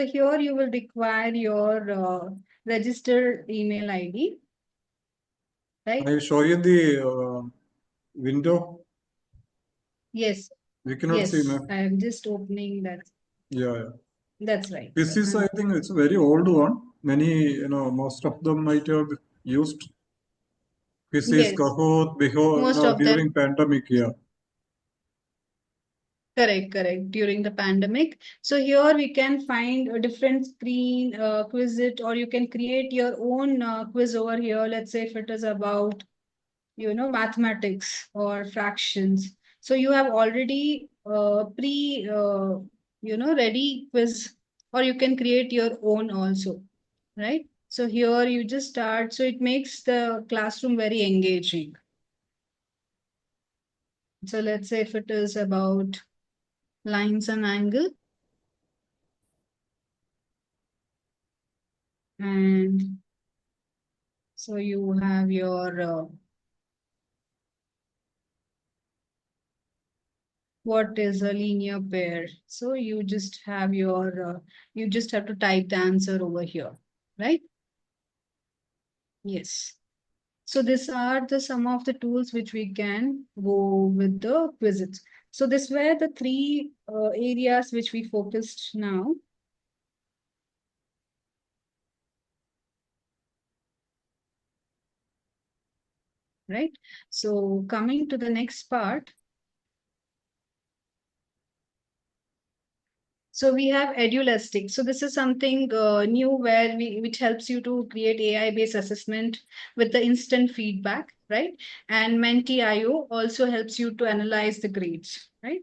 here you will require your registered email ID. Right? Can I show you the window? Yes. We cannot see, ma'am. I am just opening that. Yeah. That's right. This is, I think, it's a very old one. Many, most of them might have used. This is Yes. Kahoot before, Most of them. during pandemic, yeah. Correct. During the pandemic. So here we can find a different screen, quiz it, or you can create your own quiz over here. Let's say if it is about, mathematics or fractions. So you have already ready quiz, or you can create your own also, right? So here you just start. So it makes the classroom very engaging. So let's say if it is about lines and angle. And so you have your what is a linear pair? So you just have your you just have to type the answer over here, right? Yes. So these are the some of the tools which we can go with the quizzes. So this were the three areas which we focused now. Right. So coming to the next part. So we have Edulastic. So this is something new where which helps you to create AI-based assessment with the instant feedback, right? And Menti.io also helps you to analyze the grades, right?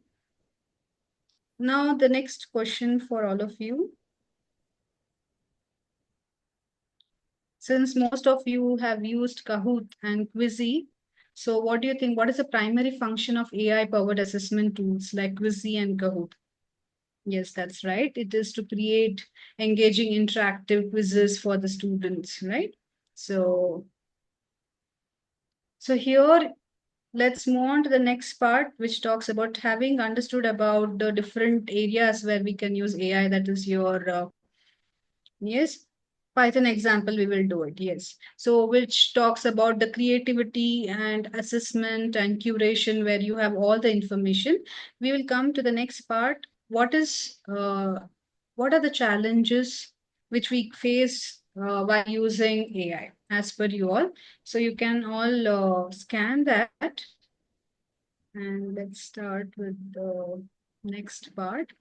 Now the next question for all of you. Since most of you have used Kahoot and Quizzy, so what do you think? What is the primary function of AI-powered assessment tools like Quizzy and Kahoot? Yes, that's right. It is to create engaging interactive quizzes for the students, right? So here, let's move on to the next part, which talks about having understood about the different areas where we can use AI. That is your, yes, Python example, we will do it. Yes. So which talks about the creativity and assessment and curation where you have all the information. We will come to the next part. What are the challenges which we face while using AI as per you all? So you can all scan that. And let's start with the next part.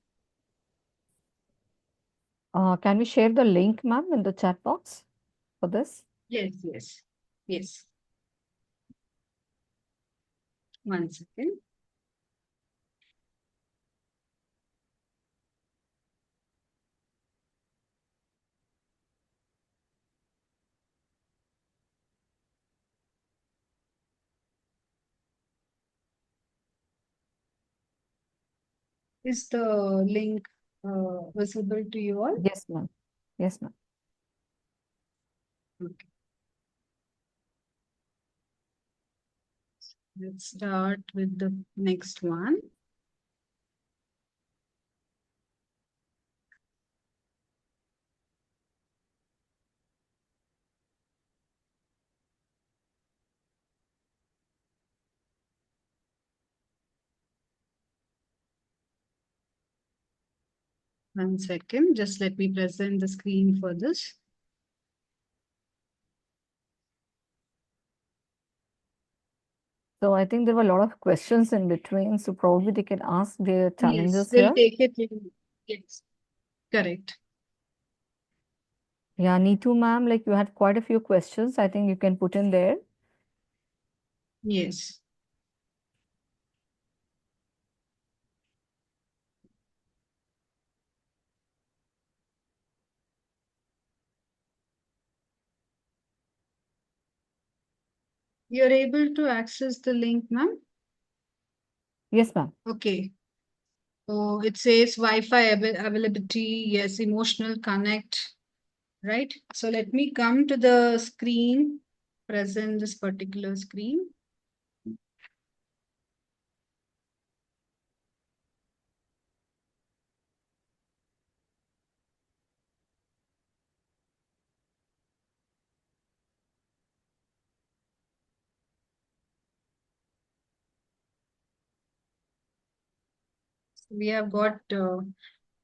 Can we share the link, ma'am, in the chat box for this? Yes. One second. Is the link visible to you all? Yes, ma'am. Yes, ma'am. Okay. Let's start with the next one. One second, just let me present the screen for this. So I think there were a lot of questions in between, so probably they can ask their challenges Yes, we'll here. take it in. Yes, correct. Yeah, Neetu ma'am, like you had quite a few questions. I think you can put in there. Yes. You're able to access the link, ma'am? Yes, ma'am. Okay. So it says Wi-Fi availability, yes, emotional connect, right? So let me come to the screen, present this particular screen. We have got,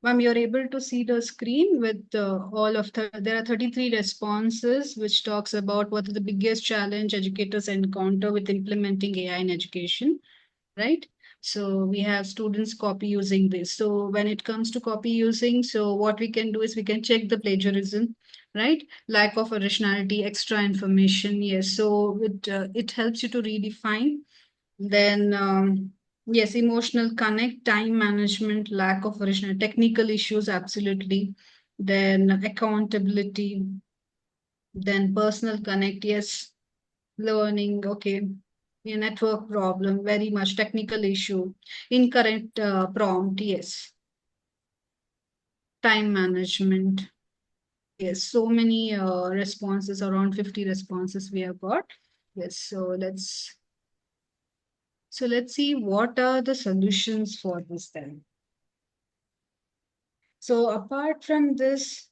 ma'am, you're able to see the screen with all of there are 33 responses, which talks about what is the biggest challenge educators encounter with implementing AI in education, right? So we have students copy using this. So when it comes to copy using, so what we can do is we can check the plagiarism, right? Lack of originality, extra information. Yes. So it helps you to redefine. Then yes, emotional connect, time management, lack of original, technical issues, absolutely. Then accountability, then personal connect, yes, learning, okay. A network problem, very much technical issue, incorrect prompt, yes. Time management, yes, so many responses, around 50 responses we have got. Yes, so let's see what are the solutions for this then. So apart from this,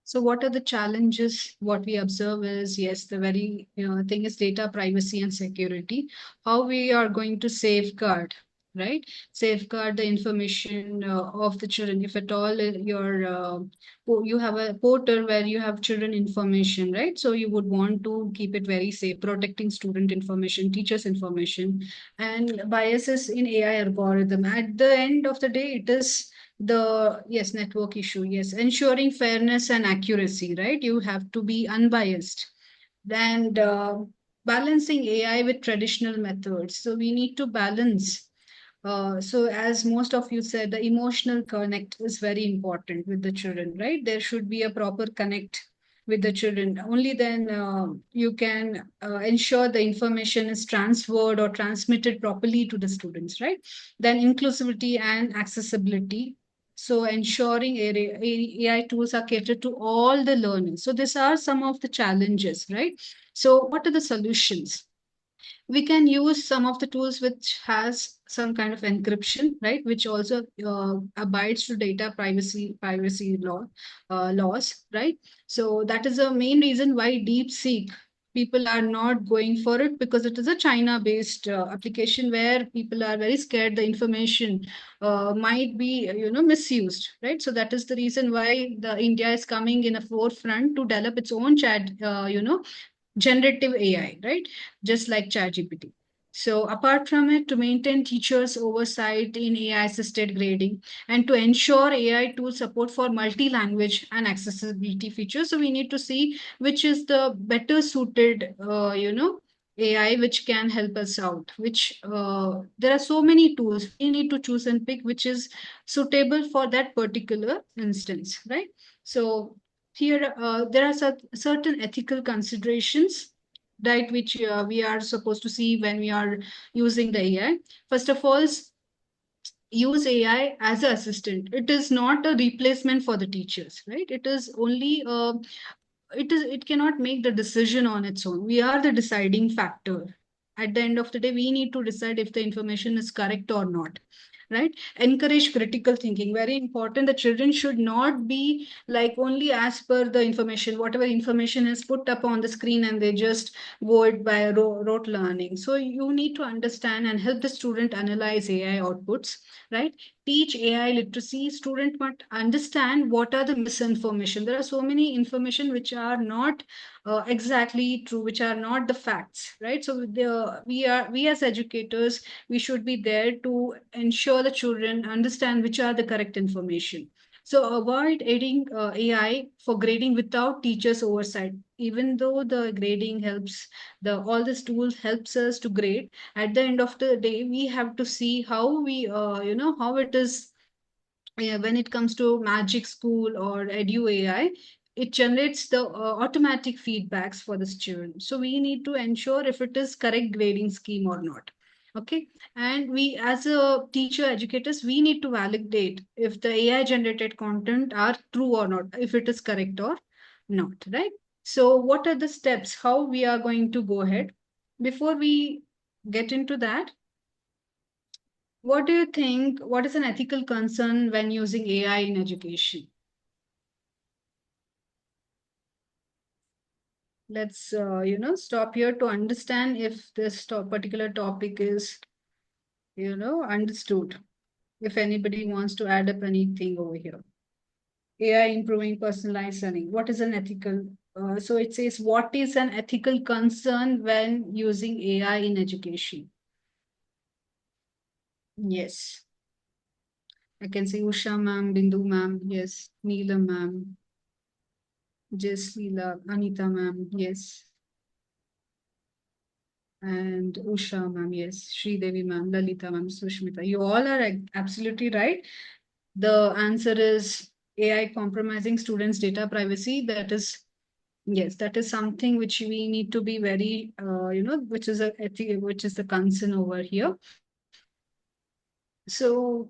so what are the challenges? What we observe is, yes, the very thing is data privacy and security. How we are going to safeguard, right? Safeguard the information of the children. If at all you have a portal where you have children information, right? So you would want to keep it very safe, protecting student information, teachers information, and biases in AI algorithm. At the end of the day, it is the yes network issue, yes, ensuring fairness and accuracy, right? You have to be unbiased. And balancing AI with traditional methods, so we need to balance. So as most of you said, the emotional connect is very important with the children, right? There should be a proper connect with the children. Only then you can ensure the information is transferred or transmitted properly to the students, right? Then inclusivity and accessibility. So ensuring AI tools are catered to all the learners. So these are some of the challenges, right? So what are the solutions? We can use some of the tools which has some kind of encryption, right, which also abides to data privacy laws, right? So that is the main reason why DeepSeek people are not going for it, because it is a China based application where people are very scared the information might be misused, right? So that is the reason why the India is coming in a forefront to develop its own chat generative AI, right? Just like ChatGPT. So apart from it, to maintain teachers' oversight in AI-assisted grading and to ensure AI tool support for multi-language and accessibility features, so we need to see which is the better suited, AI which can help us out. Which there are so many tools. We need to choose and pick which is suitable for that particular instance, right? So here there are certain ethical considerations, right, which we are supposed to see when we are using the AI. First of all, use AI as an assistant. It is not a replacement for the teachers, right? It is only it cannot make the decision on its own. We are the deciding factor. At the end of the day, we need to decide if the information is correct or not, right? Encourage critical thinking, very important. The children should not be like only as per the information, whatever information is put up on the screen, and they just go it by rote learning. So you need to understand and help the student analyze AI outputs, right? Teach AI literacy. Student must understand what are the misinformation. There are so many information which are not exactly true, which are not the facts, right? So we as educators, we should be there to ensure the children understand which are the correct information. So avoid aiding AI for grading without teachers' oversight. Even though the grading helps, the all these tools helps us to grade. At the end of the day, we have to see how we, how it is. When it comes to MagicSchool or Edu AI, it generates the automatic feedbacks for the student. So we need to ensure if it is correct grading scheme or not. Okay, and we as a teacher educators, we need to validate if the AI generated content are true or not, if it is correct or not, right? So what are the steps, how we are going to go ahead? Before we get into that, what do you think? What is an ethical concern when using AI in education? Let's, stop here to understand if this particular topic is, understood. if anybody wants to add up anything over here. AI improving personalized learning. What is an ethical? So it says, what is an ethical concern when using AI in education? Yes. I can say Usha ma'am, Bindu ma'am, yes. Neela ma'am, Jesila, Anita ma'am, yes. And Usha ma'am, yes. Sri Devi ma'am, Lalita ma'am, Sushmita. You all are absolutely right. The answer is AI compromising students' data privacy. That is, yes, that is something which we need to be very, which is which is the concern over here. So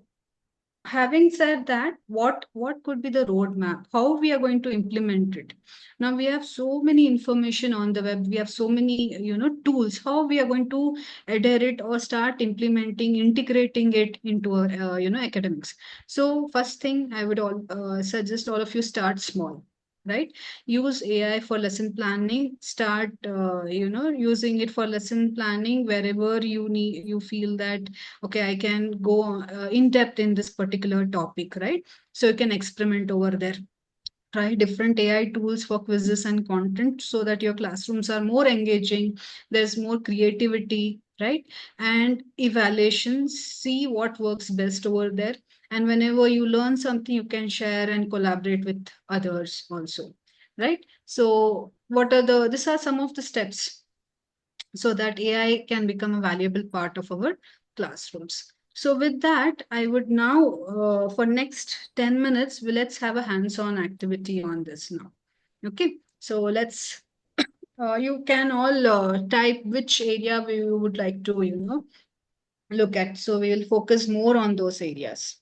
having said that, what could be the roadmap, how we are going to implement it? Now we have so many information on the web, we have so many tools, how we are going to adhere it or start implementing, integrating it into our academics. So first thing I would suggest all of you start small, right? Use AI for lesson planning. Start using it for lesson planning wherever you feel that, okay, I can go in depth in this particular topic, right? So you can experiment over there. Try different AI tools for quizzes and content so that your classrooms are more engaging. There's more creativity, right? And evaluations, see what works best over there. And whenever you learn something, you can share and collaborate with others also, right? So these are some of the steps so that AI can become a valuable part of our classrooms. So with that, I would now, for next 10 minutes, let's have a hands-on activity on this now. Okay, so you can all type which area we would like to, look at. So we will focus more on those areas.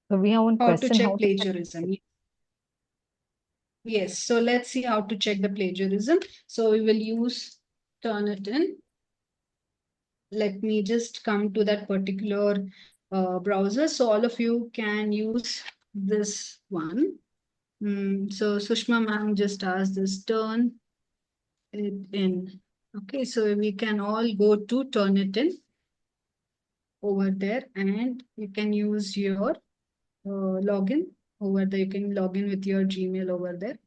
So we have one How to question. check How to check? plagiarism. Yes, so let's see how to check the plagiarism. So we will use Turnitin. Let me just come to that particular browser. So all of you can use this one. So Sushma ma'am just asked this, turn it in. Okay, so we can all go to Turnitin over there, and you can use your login over there. You can log in with your Gmail over there.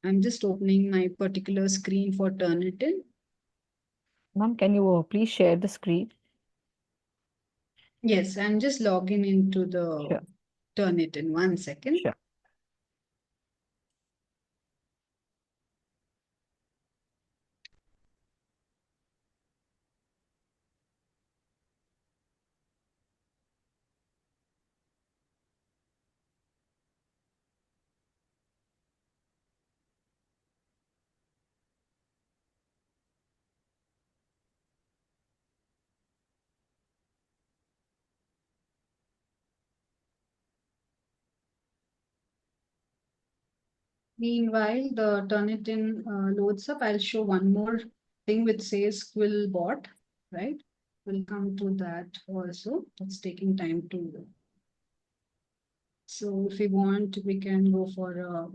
I'm just opening my particular screen for Turnitin. Ma'am, can you please share the screen? Yes, I'm just logging into the Sure. Turnitin. 1 second. Sure. Meanwhile, the Turnitin loads up. I'll show one more thing which says Quillbot, right? We'll come to that also. It's taking time to. So if we want, we can go for.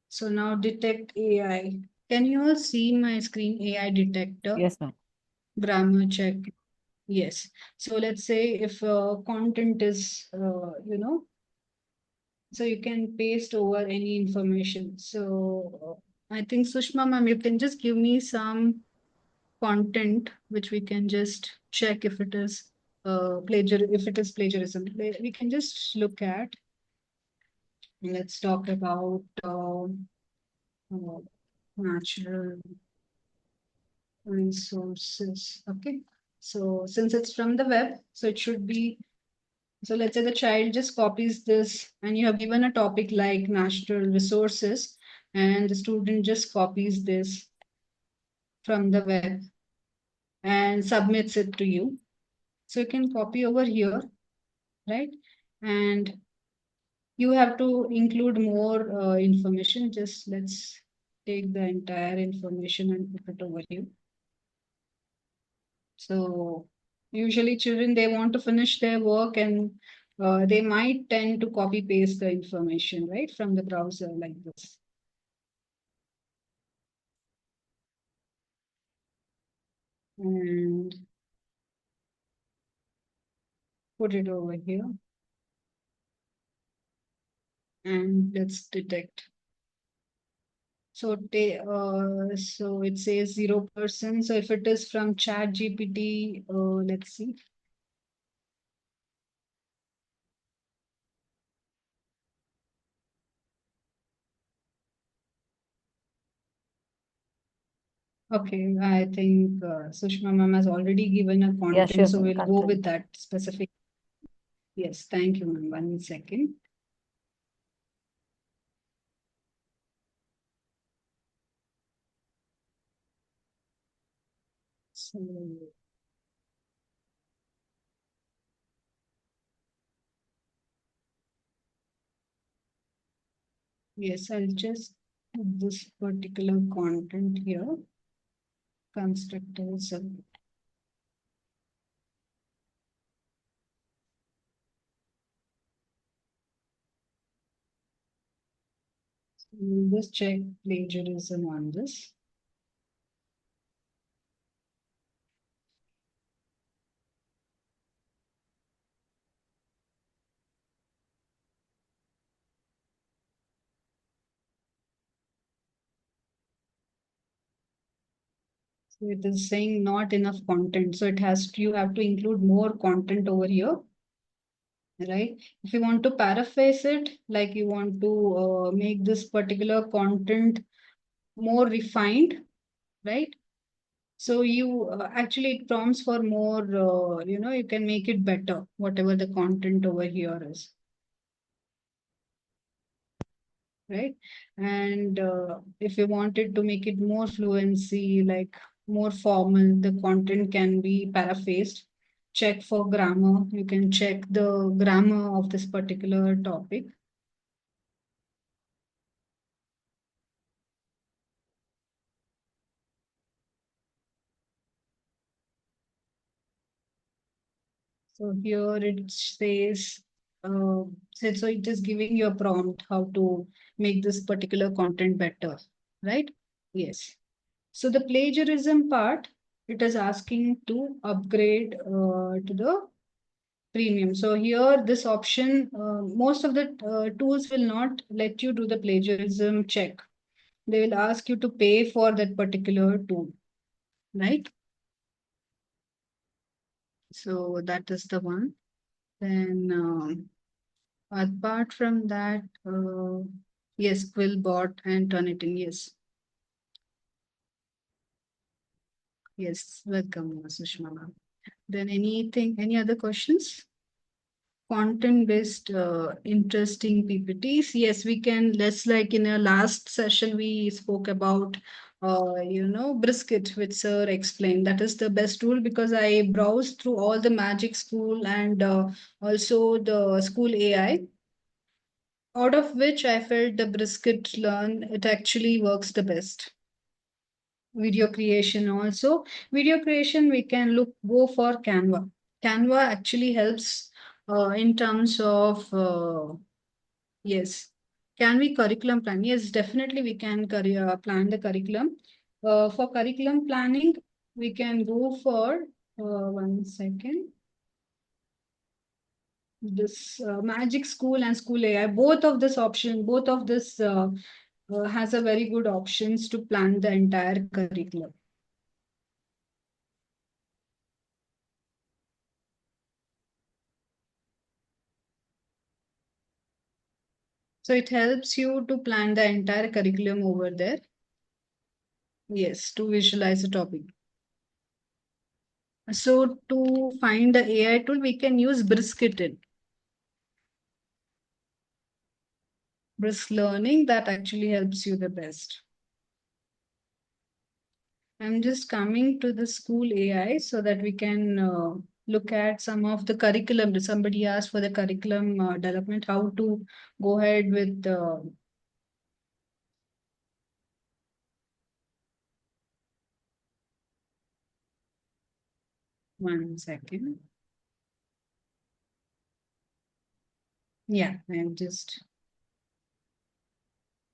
So now detect AI. Can you all see my screen? AI detector, Yes, ma'am. grammar check. Yes. So let's say if content is, so you can paste over any information. So I think Sushma ma'am, you can just give me some content which we can just check if it is plagiarism. We can just look at. Let's talk about uh, natural resources. Okay. So since it's from the web, so it should be. So let's say the child just copies this, and you have given a topic like natural resources, and the student just copies this from the web and submits it to you. So you can copy over here, right? And you have to include more information. Just let's take the entire information and put it over here. So usually children, they want to finish their work, and they might tend to copy paste the information, right, from the browser like this. and put it over here. And let's detect. So, so it says 0%. So if it is from Chat GPT, let's see. Okay, I think Sushma ma'am has already given a Yeah, content, sure, so ma'am. we'll go with Content. that specific. Yes, thank you, ma'am. 1 second. So, yes, I'll just put this particular content here. Constructors. We'll just check plagiarism on this. So it is saying not enough content. So it has to, you have to include more content over here, right? If you want to paraphrase it, like you want to make this particular content more refined, right? So you actually it prompts for more, you can make it better, whatever the content over here is. Right? And if you wanted to make it more fluency, like more formal, the content can be paraphrased. Check for grammar. You can check the grammar of this particular topic. So here it says, so it is giving you a prompt how to make this particular content better, right? Yes. So the plagiarism part, it is asking to upgrade to the premium. So here, this option, most of the tools will not let you do the plagiarism check. They will ask you to pay for that particular tool, right? So that is the one. Then apart from that, yes, Quillbot and Turnitin, yes. Yes, welcome, Sushma ma'am. Then any other questions? Content-based interesting PPTs. Yes, we can. Let's like in a last session, we spoke about, Brisket, which sir explained. That is the best tool because I browsed through all the Magic School and also the School AI, out of which I felt the Brisket Learn, it actually works the best. Video creation also. Video creation, we can go for Canva. Canva actually helps in terms of, yes. Can we curriculum plan? Yes, definitely we can plan the curriculum. For curriculum planning, we can go for, 1 second, this Magic School and School AI. Both of this has a very good options to plan the entire curriculum. So it helps you to plan the entire curriculum over there. Yes, to visualize the topic. So to find the AI tool, we can use Brisket. Brisk learning, that actually helps you the best. I'm just coming to the school AI so that we can look at some of the curriculum. Somebody asked for the curriculum development, how to go ahead with the 1 second. Yeah, I'm just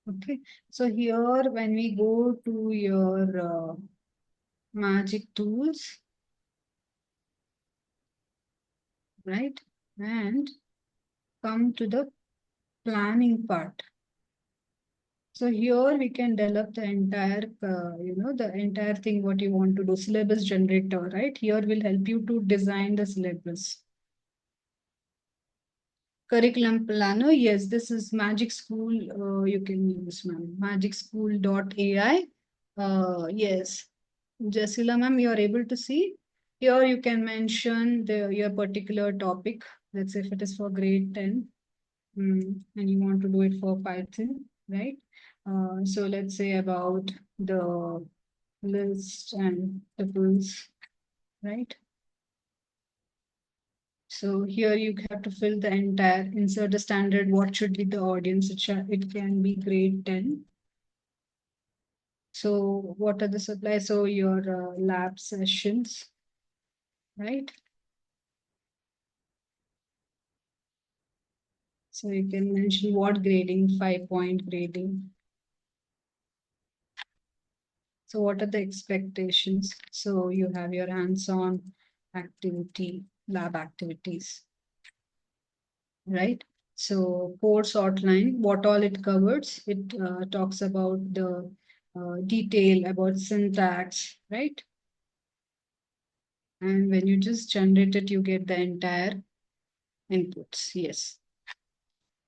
okay. So here, when we go to your magic tools, right? And come to the planning part. So here we can develop the entire, the entire thing what you want to do, syllabus generator, right? Here will help you to design the syllabus. Curriculum planner, yes, this is Magic School. You can use, ma'am. MagicSchool.ai. Yes, Jasila, ma'am, you are able to see. Here you can mention your particular topic. Let's say if it is for grade 10, and you want to do it for Python, right? So let's say about the list and tuples, right? So here you have to fill the entire, insert the standard, what should be the audience, it can be grade 10. So what are the supplies? So your lab sessions, right? So you can mention what grading, 5-point grading. So what are the expectations? So you have your hands-on activity, lab activities, right? So course outline, what all it covers, it talks about the detail about syntax, right? And when you just generate it, you get the entire inputs, yes.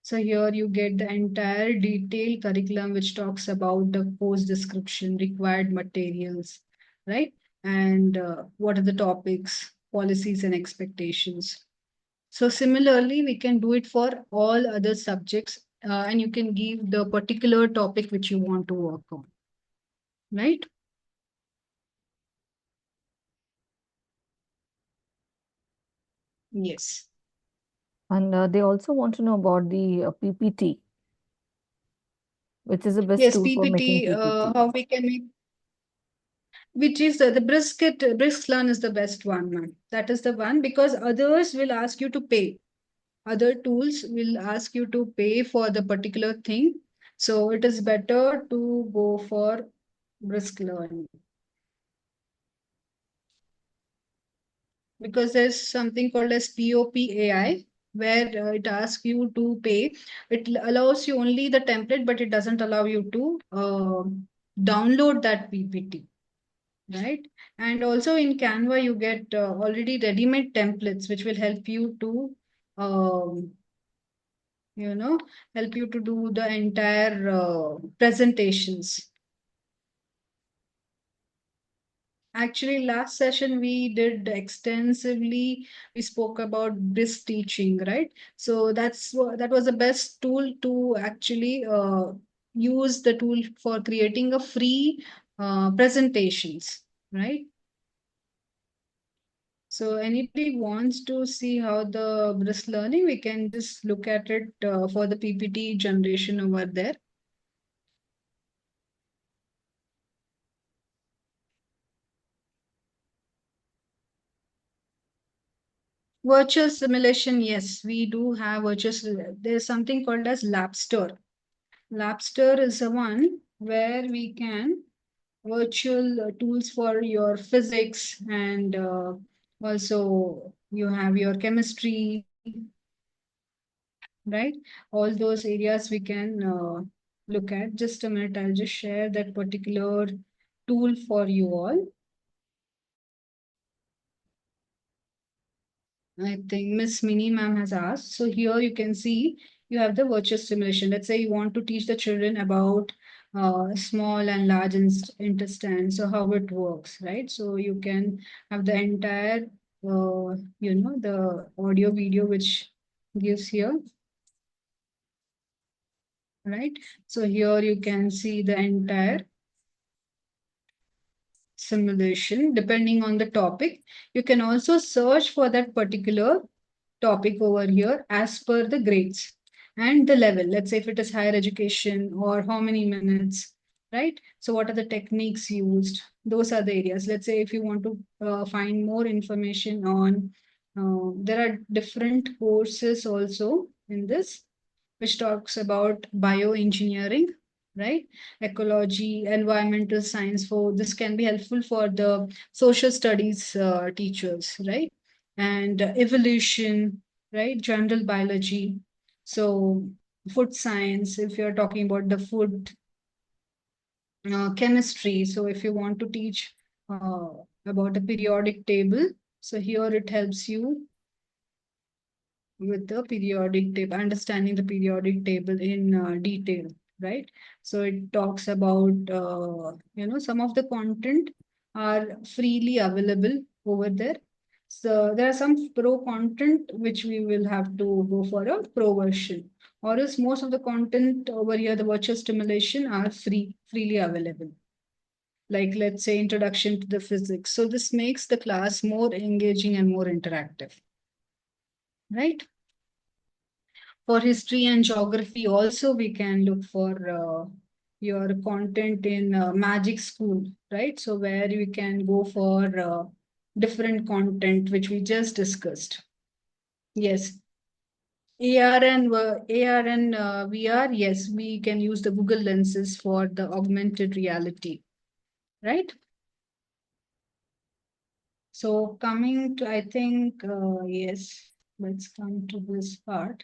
So here you get the entire detailed curriculum, which talks about the course description, required materials, right? And what are the topics, policies, and expectations. So similarly, we can do it for all other subjects, and you can give the particular topic which you want to work on, right? Yes. And they also want to know about the PPT, which is the best Yes, tool for making PPT, PPT. how we can make, which is the brisk learn is the best one, ma'am. That is the one, because others will ask you to pay. Other tools will ask you to pay for the particular thing. So it is better to go for brisk learning, because there's something called as POPAI, where it asks you to pay. It allows you only the template, but it doesn't allow you to download that PPT, right? And also in Canva, you get already ready-made templates, which will help you to, um, help you to do the entire presentations. Actually, last session we did extensively. We spoke about brisk teaching, right? So that was the best tool to actually use the tool for creating a free presentations, right? So anybody wants to see how the brisk learning, we can just look at it for the PPT generation over there. Virtual simulation, yes, we do have there's something called as Labster. Labster is the one where we can virtual tools for your physics, and also you have your chemistry, right? All those areas we can look at. Just a minute, I'll just share that particular tool for you all. I think Miss Mini ma'am has asked. So here you can see you have the virtual simulation. Let's say you want to teach the children about small and large intestine, so how it works, right? So you can have the entire, the audio video which gives here, right? So here you can see the entire simulation depending on the topic. You can also search for that particular topic over here as per the grades and the level. Let's say if it is higher education, or how many minutes, right? So what are the techniques used? Those are the areas. Let's say if you want to find more information on, there are different courses also in this, which talks about bioengineering, right? Ecology, environmental science. For this can be helpful for the social studies teachers, right? And evolution, right? General biology. So food science, if you're talking about the food, chemistry. So if you want to teach about the periodic table, so here it helps you with the periodic table, understanding the periodic table in detail, right? So it talks about, some of the content are freely available over there. So there are some pro content which we will have to go for a pro version, or else most of the content over here, the virtual stimulation are freely available. Like let's say introduction to the physics. So this makes the class more engaging and more interactive, right? For history and geography also we can look for your content in MagicSchool, right? So where we can go for different content which we just discussed. Yes. AR and VR, yes, we can use the Google lenses for the augmented reality, right? So coming to, I think, yes, let's come to this part.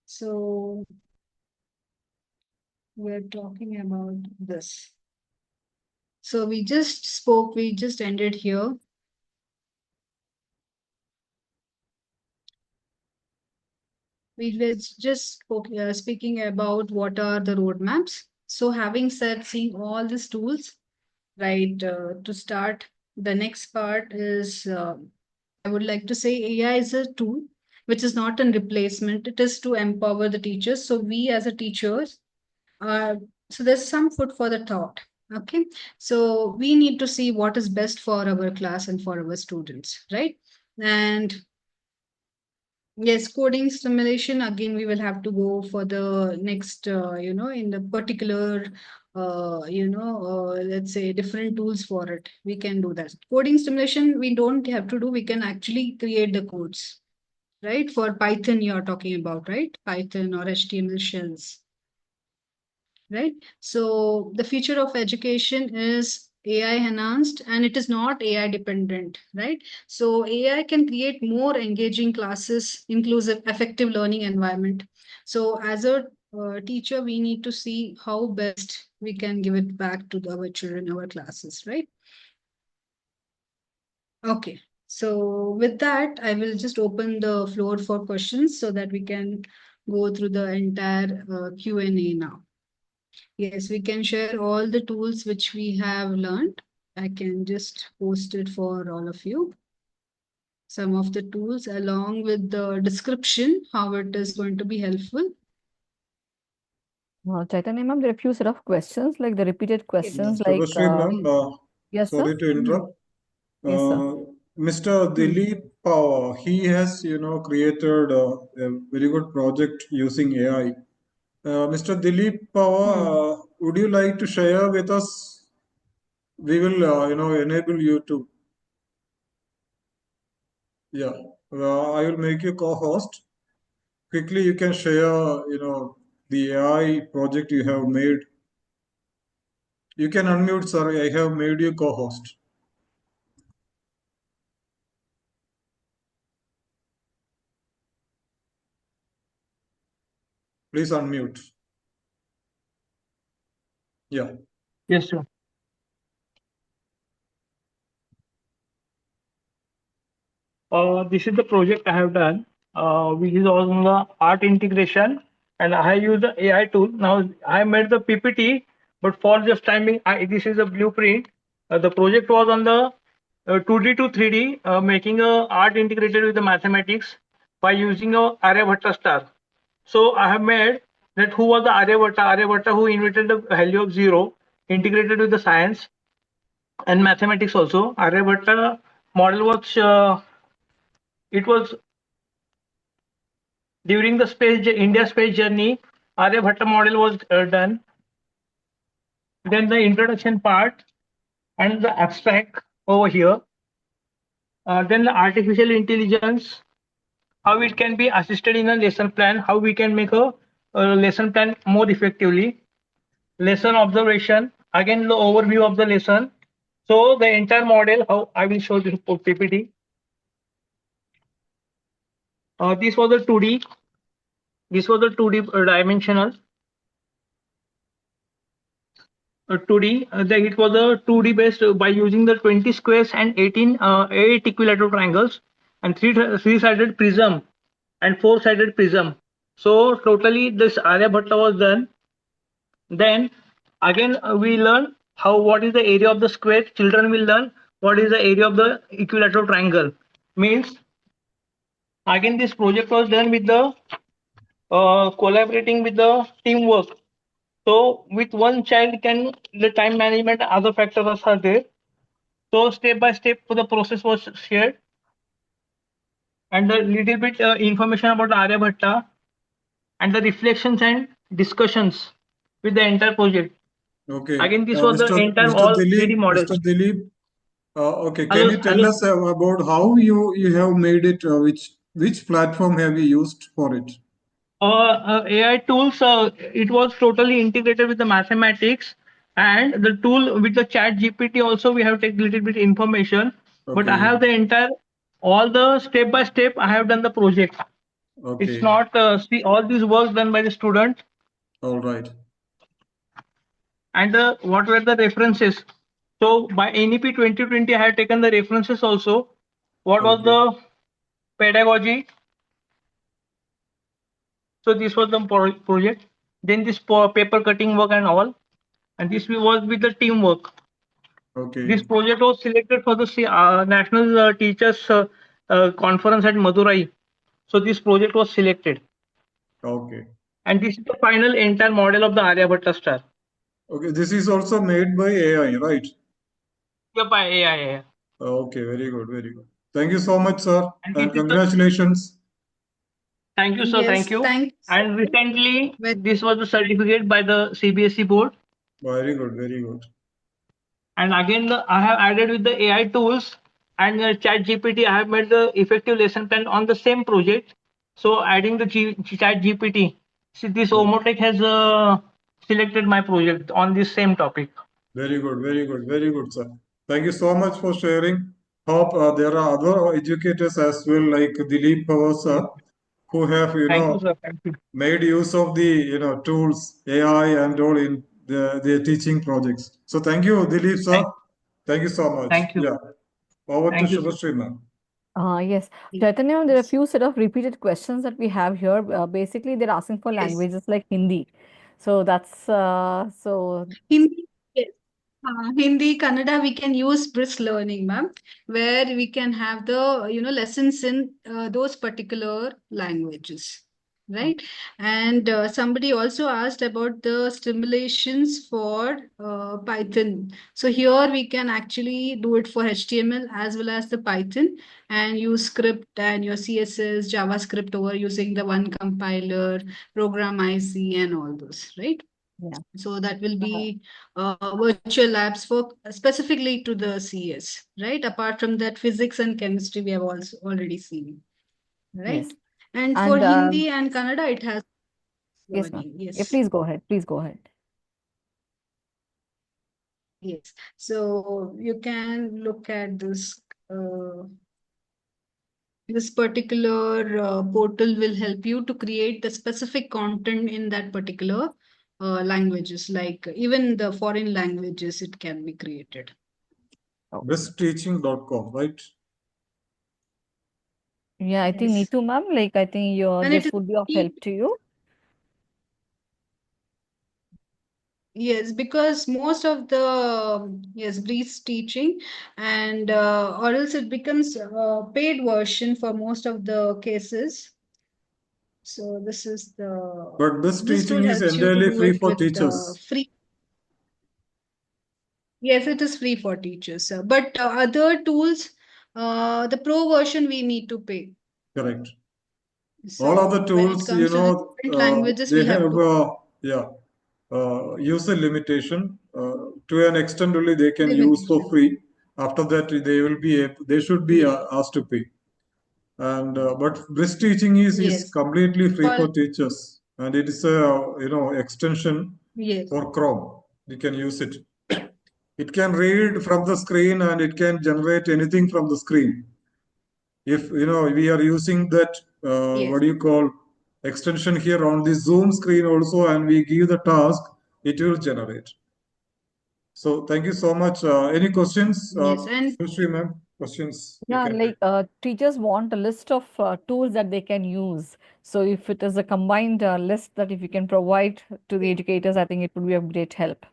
So we're talking about this. So we just ended here. We were speaking about what are the roadmaps. So having said, seeing all these tools, right, to start, the next part is, I would like to say AI is a tool, which is not a replacement. It is to empower the teachers. So we as a teachers, so there's some food for the thought. Okay. So we need to see what is best for our class and for our students, right? And yes, coding simulation, again, we will have to go for the next, in the particular, let's say different tools for it. We can do that. Coding simulation, we don't have to do, we can actually create the codes, right? For Python, you're talking about, right? Python or HTML shells, right? So the future of education is AI enhanced and it is not AI dependent, right? So AI can create more engaging classes, inclusive, effective learning environment. So as a teacher, we need to see how best we can give it back to our children, our classes, right? Okay. So with that, I will just open the floor for questions so that we can go through the entire Q&A now. Yes, we can share all the tools which we have learned. I can just post it for all of you. Some of the tools along with the description, how it is going to be helpful. Chaitanya ma'am, there are a few set of questions, like the repeated questions, like Subhasri ma'am, yes, sorry sir. to interrupt. Yes, sir. Mr. Dilip Pava, he has, created a very good project using AI. Mr. Dilip Pava, would you like to share with us? We will, enable you to. Yeah, I will make you co-host. Quickly, you can share, the AI project you have made. You can unmute, sir. I have made you co-host. Please unmute. Yeah. Yes, sir. This is the project I have done, which is on the art integration, and I use the AI tool. Now I made the PPT, but for just timing, this is a blueprint. The project was on the 2D to 3D, making a art integrated with the mathematics by using a Aryabhatta star. So I have made that who was the Aryabhatta? Aryabhatta who invented the value of zero, integrated with the science and mathematics also. Aryabhatta model was it was during the India space journey. Aryabhatta model was done. Then the introduction part and the abstract over here. Then the artificial intelligence, how it can be assisted in a lesson plan, how we can make a lesson plan more effectively. lesson observation, again the overview of the lesson. So the entire model, how I will show this PPT. This was the 2D. This was the 2D dimensional. 2D. It was a 2D based by using the 20 squares and 8 equilateral triangles and three-sided prism and four-sided prism. So totally this Aryabhatta was done. Then again we learn what is the area of the square. Children will learn what is the area of the equilateral triangle. Means again this project was done with the collaborating with the teamwork. So with one child can the time management other factors are there. So step by step the process was shared and a little bit information about Aryabhatta and the reflections and discussions with the entire project. Okay. Again, this was the entire Mr. all Dilip, 3D models. Mr. Dilip, okay, can Hello, you tell hello. us about how you have made it? Which platform have you used for it? AI tools, it was totally integrated with the mathematics and the tool with the chat GPT also we have taken little bit information, but I Okay. have the entire, all the step by step I have done the project. It's Okay. not, see all this work done by the student All right. and what were the references. So by NEP 2020, I have taken the references also. What was Okay. the pedagogy? So this was the project. Then this paper cutting work and all. And this was with the teamwork. Okay. This project was selected for the National Teachers Conference at Madurai. So this project was selected. Okay. And this is the final entire model of the Aryabhatta star. Okay. This is also made by AI, right? Yeah, by AI. Okay. Very good. Very good. Thank you so much, sir. And And this is the, congratulations. thank you, sir. Yes, Thank you. thanks. And recently, Very this was the certificate by the CBSE board. Very good. Very good. And again, I have added with the AI tools and Chat GPT. I have made the effective lesson plan on the same project. So adding the Chat GPT, see this Omotech has selected my project on this same topic. Very good. Very good. Very good, sir. Thank you so much for sharing. Hope there are other educators as well, like Dilip Pawar, sir, who have, Thank you, sir. Thank you. made use of the tools AI and all in their teaching projects. So thank you, Dilip sir. Thank you so much. Thank you. Yeah. Over to Thank you, sir. Shubhashree ma'am. Yes, Chaitanya, there are a few set of repeated questions that we have here. Basically, they're asking for Yes. languages like Hindi. So that's so. Hindi, yes. Hindi, Kannada, we can use brisk learning, ma'am, where we can have the lessons in those particular languages, right? And somebody also asked about the stimulations for Python. So here we can actually do it for HTML as well as the Python and use script and your CSS, JavaScript over using the one compiler, program IC and all those, right? Yeah. So that will be virtual labs for specifically to the CS, right? Apart from that, physics and chemistry we have also already seen, right? Yes. And for And Hindi and Kannada, it has yes, ma'am. learning. Yeah, Yes, please go ahead. Please go ahead. yes. So you can look at this. This particular portal will help you to create the specific content in that particular languages, like even the foreign languages, it can be created. Bestteaching.com, right? Yeah, I think me Yes. too, ma'am. Like I think And it this is would be of help to you. yes, because most of the brief teaching and or else it becomes a paid version for most of the cases. So this is the But best this tool teaching is helps you to entirely do free it for with teachers. free. Yes, it is free for teachers, sir. But other tools, the pro version we need to pay. Correct. All So other when it tools, comes to the different languages, they we have have to user limitation. To an extent only they can use for limitation. free. After that, they should be asked to pay. And but best teaching is Yes. completely free for All teachers, and it is a extension Yes. or Chrome. You can use it. It can read from the screen and it can generate anything from the screen. If we are using that Yes. what do you call extension here on the Zoom screen also, and we give the task, it will generate. So thank you so much. Any questions? Yes. And Shri ma'am, questions you Yeah, can like take. teachers want a list of tools that they can use. So if it is a combined list that if you can provide to the educators, I think it would be of great help.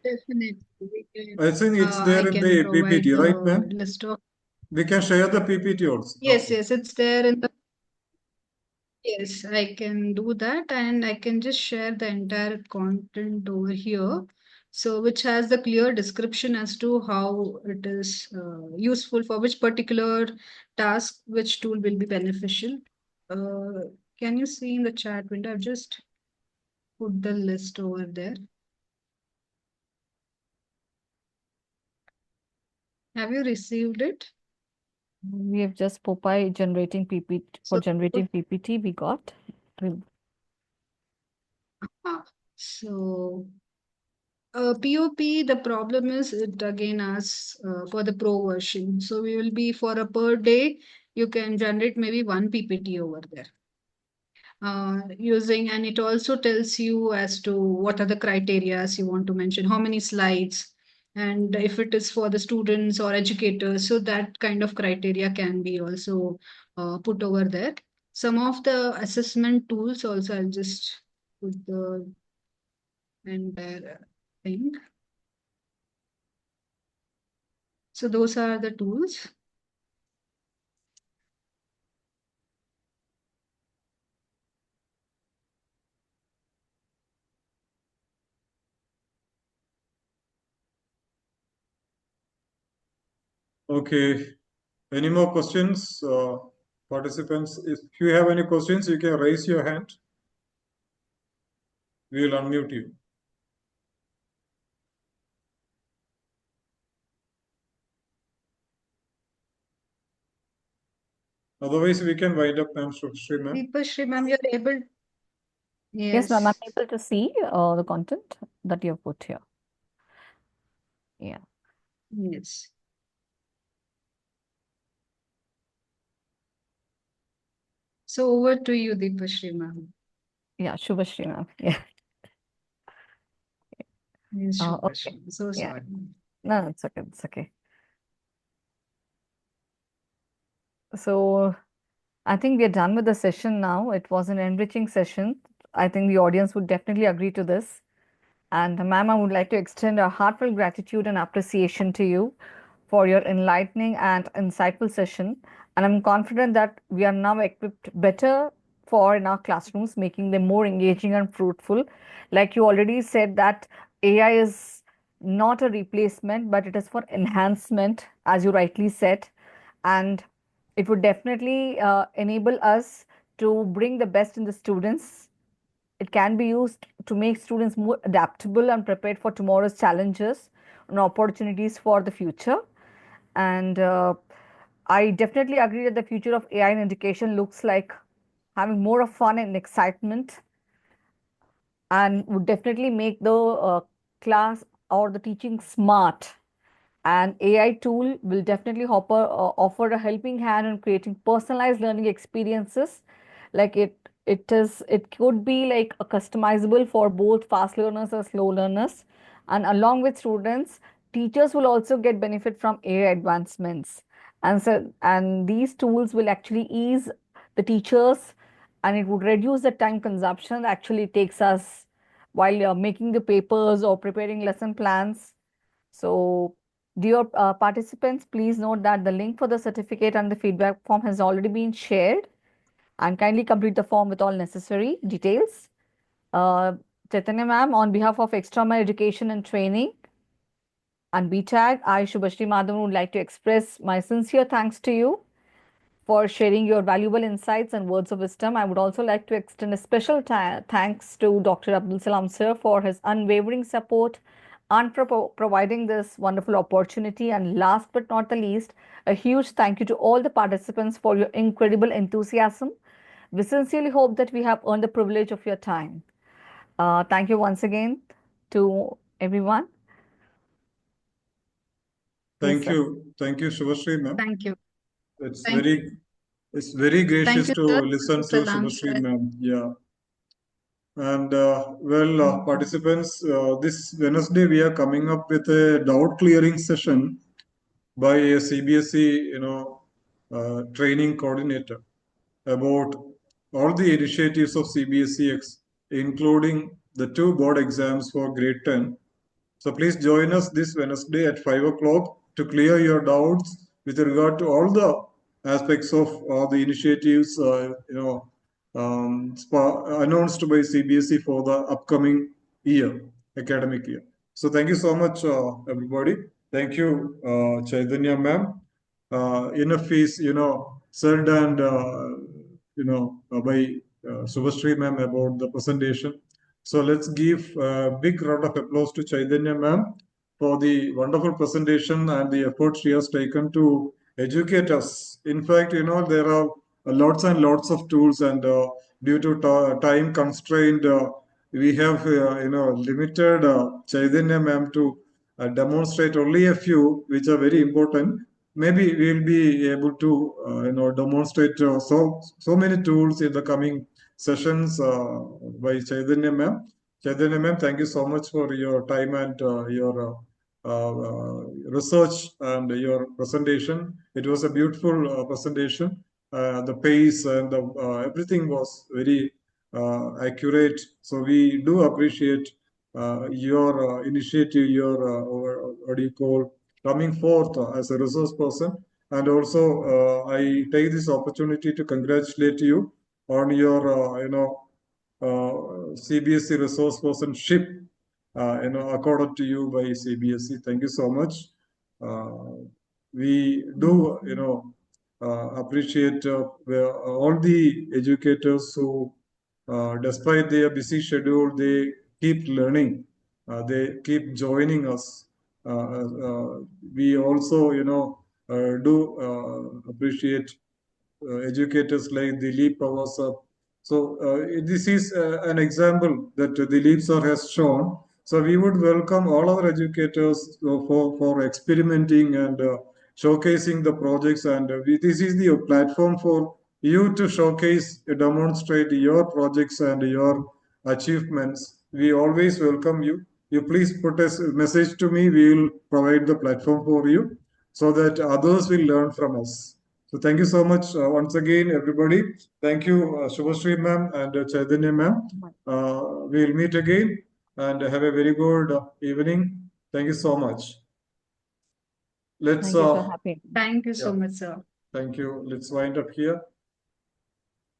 definitely we can, I think it's I there in can the provide PPT, right, the ma'am? list of. We can share the PPT also. Yes, Okay. yes, it's there in the. Yes, I can do that, and I can just share the entire content over here. So, which has the clear description as to how it is useful for which particular task, which tool will be beneficial. Uh, can you see in the chat window? I've just put the list over there. Have you received it? We have just Popeye generating PPT for So, generating PPT. We got. ah, so POP, the problem is it again asks for the pro version. So we will be for a per day, you can generate maybe one PPT over there. Using, and it also tells you as to what are the criterias you want to mention, how many slides, and if it is for the students or educators. So that kind of criteria can be also put over there. Some of the assessment tools also, I'll just put the entire thing. So those are the tools. Okay. Any more questions, participants? If you have any questions, you can raise your hand. We will unmute you. Otherwise, we can wind up, ma'am. Shri ma'am. Deepashri ma'am, you're able. Yes, ma'am, I'm Yes. able to see the content that you have put here. Yeah. Yes. So over to you, Deepashri ma'am. Yeah, Shubhashri, ma'am. Yeah. Yes, Okay. Shubhashri. So Yeah. sorry. No, it's okay. It's okay. So I think we are done with the session now. It was an enriching session. I think the audience would definitely agree to this. And ma'am, I would like to extend a heartfelt gratitude and appreciation to you for your enlightening and insightful session. And I'm confident that we are now equipped better for in our classrooms, making them more engaging and fruitful. Like you already said, that AI is not a replacement, but it is for enhancement, as you rightly said. And it would definitely enable us to bring the best in the students. It can be used to make students more adaptable and prepared for tomorrow's challenges and opportunities for the future. And I definitely agree that the future of AI in education looks like having more of fun and excitement, and would definitely make the class or the teaching smart. An AI tool will definitely offer a helping hand in creating personalized learning experiences. Like it could be like a customizable for both fast learners or slow learners. And along with students, teachers will also get benefit from AI advancements. And these tools will actually ease the teachers, and it would reduce the time consumption that actually takes us while making the papers or preparing lesson plans. So, dear participants, please note that the link for the certificate and the feedback form has already been shared, and kindly complete the form with all necessary details. Uh, Chaitanya ma'am, on behalf of Extra Mile Education and Training and BTAG, I, Shubhashri Madhavan, would like to express my sincere thanks to you for sharing your valuable insights and words of wisdom. I would also like to extend a special thanks to Dr. Abdul Salam sir for his unwavering support and for providing this wonderful opportunity. And last but not the least, a huge thank you to all the participants for your incredible enthusiasm. We sincerely hope that we have earned the privilege of your time. Thank you once again to everyone. Thank Yes, you. Thank you, Shubhashree, ma'am. Thank you. It's Thank it's very thank gracious you, to sir. listen to Well Shubhashree, answered. ma'am. Yeah. And participants, this Wednesday we are coming up with a doubt clearing session by a CBSE, training coordinator about all the initiatives of CBSE, including the 2 board exams for grade 10. So please join us this Wednesday at 5 o'clock to clear your doubts with regard to all the aspects of the initiatives, announced by CBSE for the upcoming year, academic year. So thank you so much, everybody. Thank you, Chaitanya ma'am. Enough is, said and, by Subhashree ma'am about the presentation. So let's give a big round of applause to Chaitanya ma'am for the wonderful presentation and the effort she has taken to educate us. In fact, there are lots and lots of tools, and due to time constraint, we have, limited Chaitanya ma'am to demonstrate only a few, which are very important. Maybe we'll be able to, demonstrate so many tools in the coming sessions by Chaitanya ma'am. Chaitanya ma'am, thank you so much for your time and your research and your presentation. It was a beautiful presentation. The pace and everything was very accurate. So we do appreciate your initiative, your what do you call, coming forth as a resource person. And also, I take this opportunity to congratulate you on your, CBSE resource personship, accorded to you by CBSE. Thank you so much. We do, appreciate all the educators who, despite their busy schedule, they keep learning. They keep joining us. We also, do appreciate educators like Dilip Pawasap. So this is an example that Dilip sir has shown. So we would welcome all our educators for experimenting and showcasing the projects. And this is the platform for you to showcase, demonstrate your projects and your achievements. We always welcome you. You please put a message to me. We will provide the platform for you so that others will learn from us. So thank you so much once again, everybody. Thank you, Shubhashree ma'am and Chaitanya ma'am. We'll meet again and have a very good evening. Thank you so much. Let's. thank you, sir. Happy. Thank you so Yeah. much, sir. Thank you. Let's wind up here.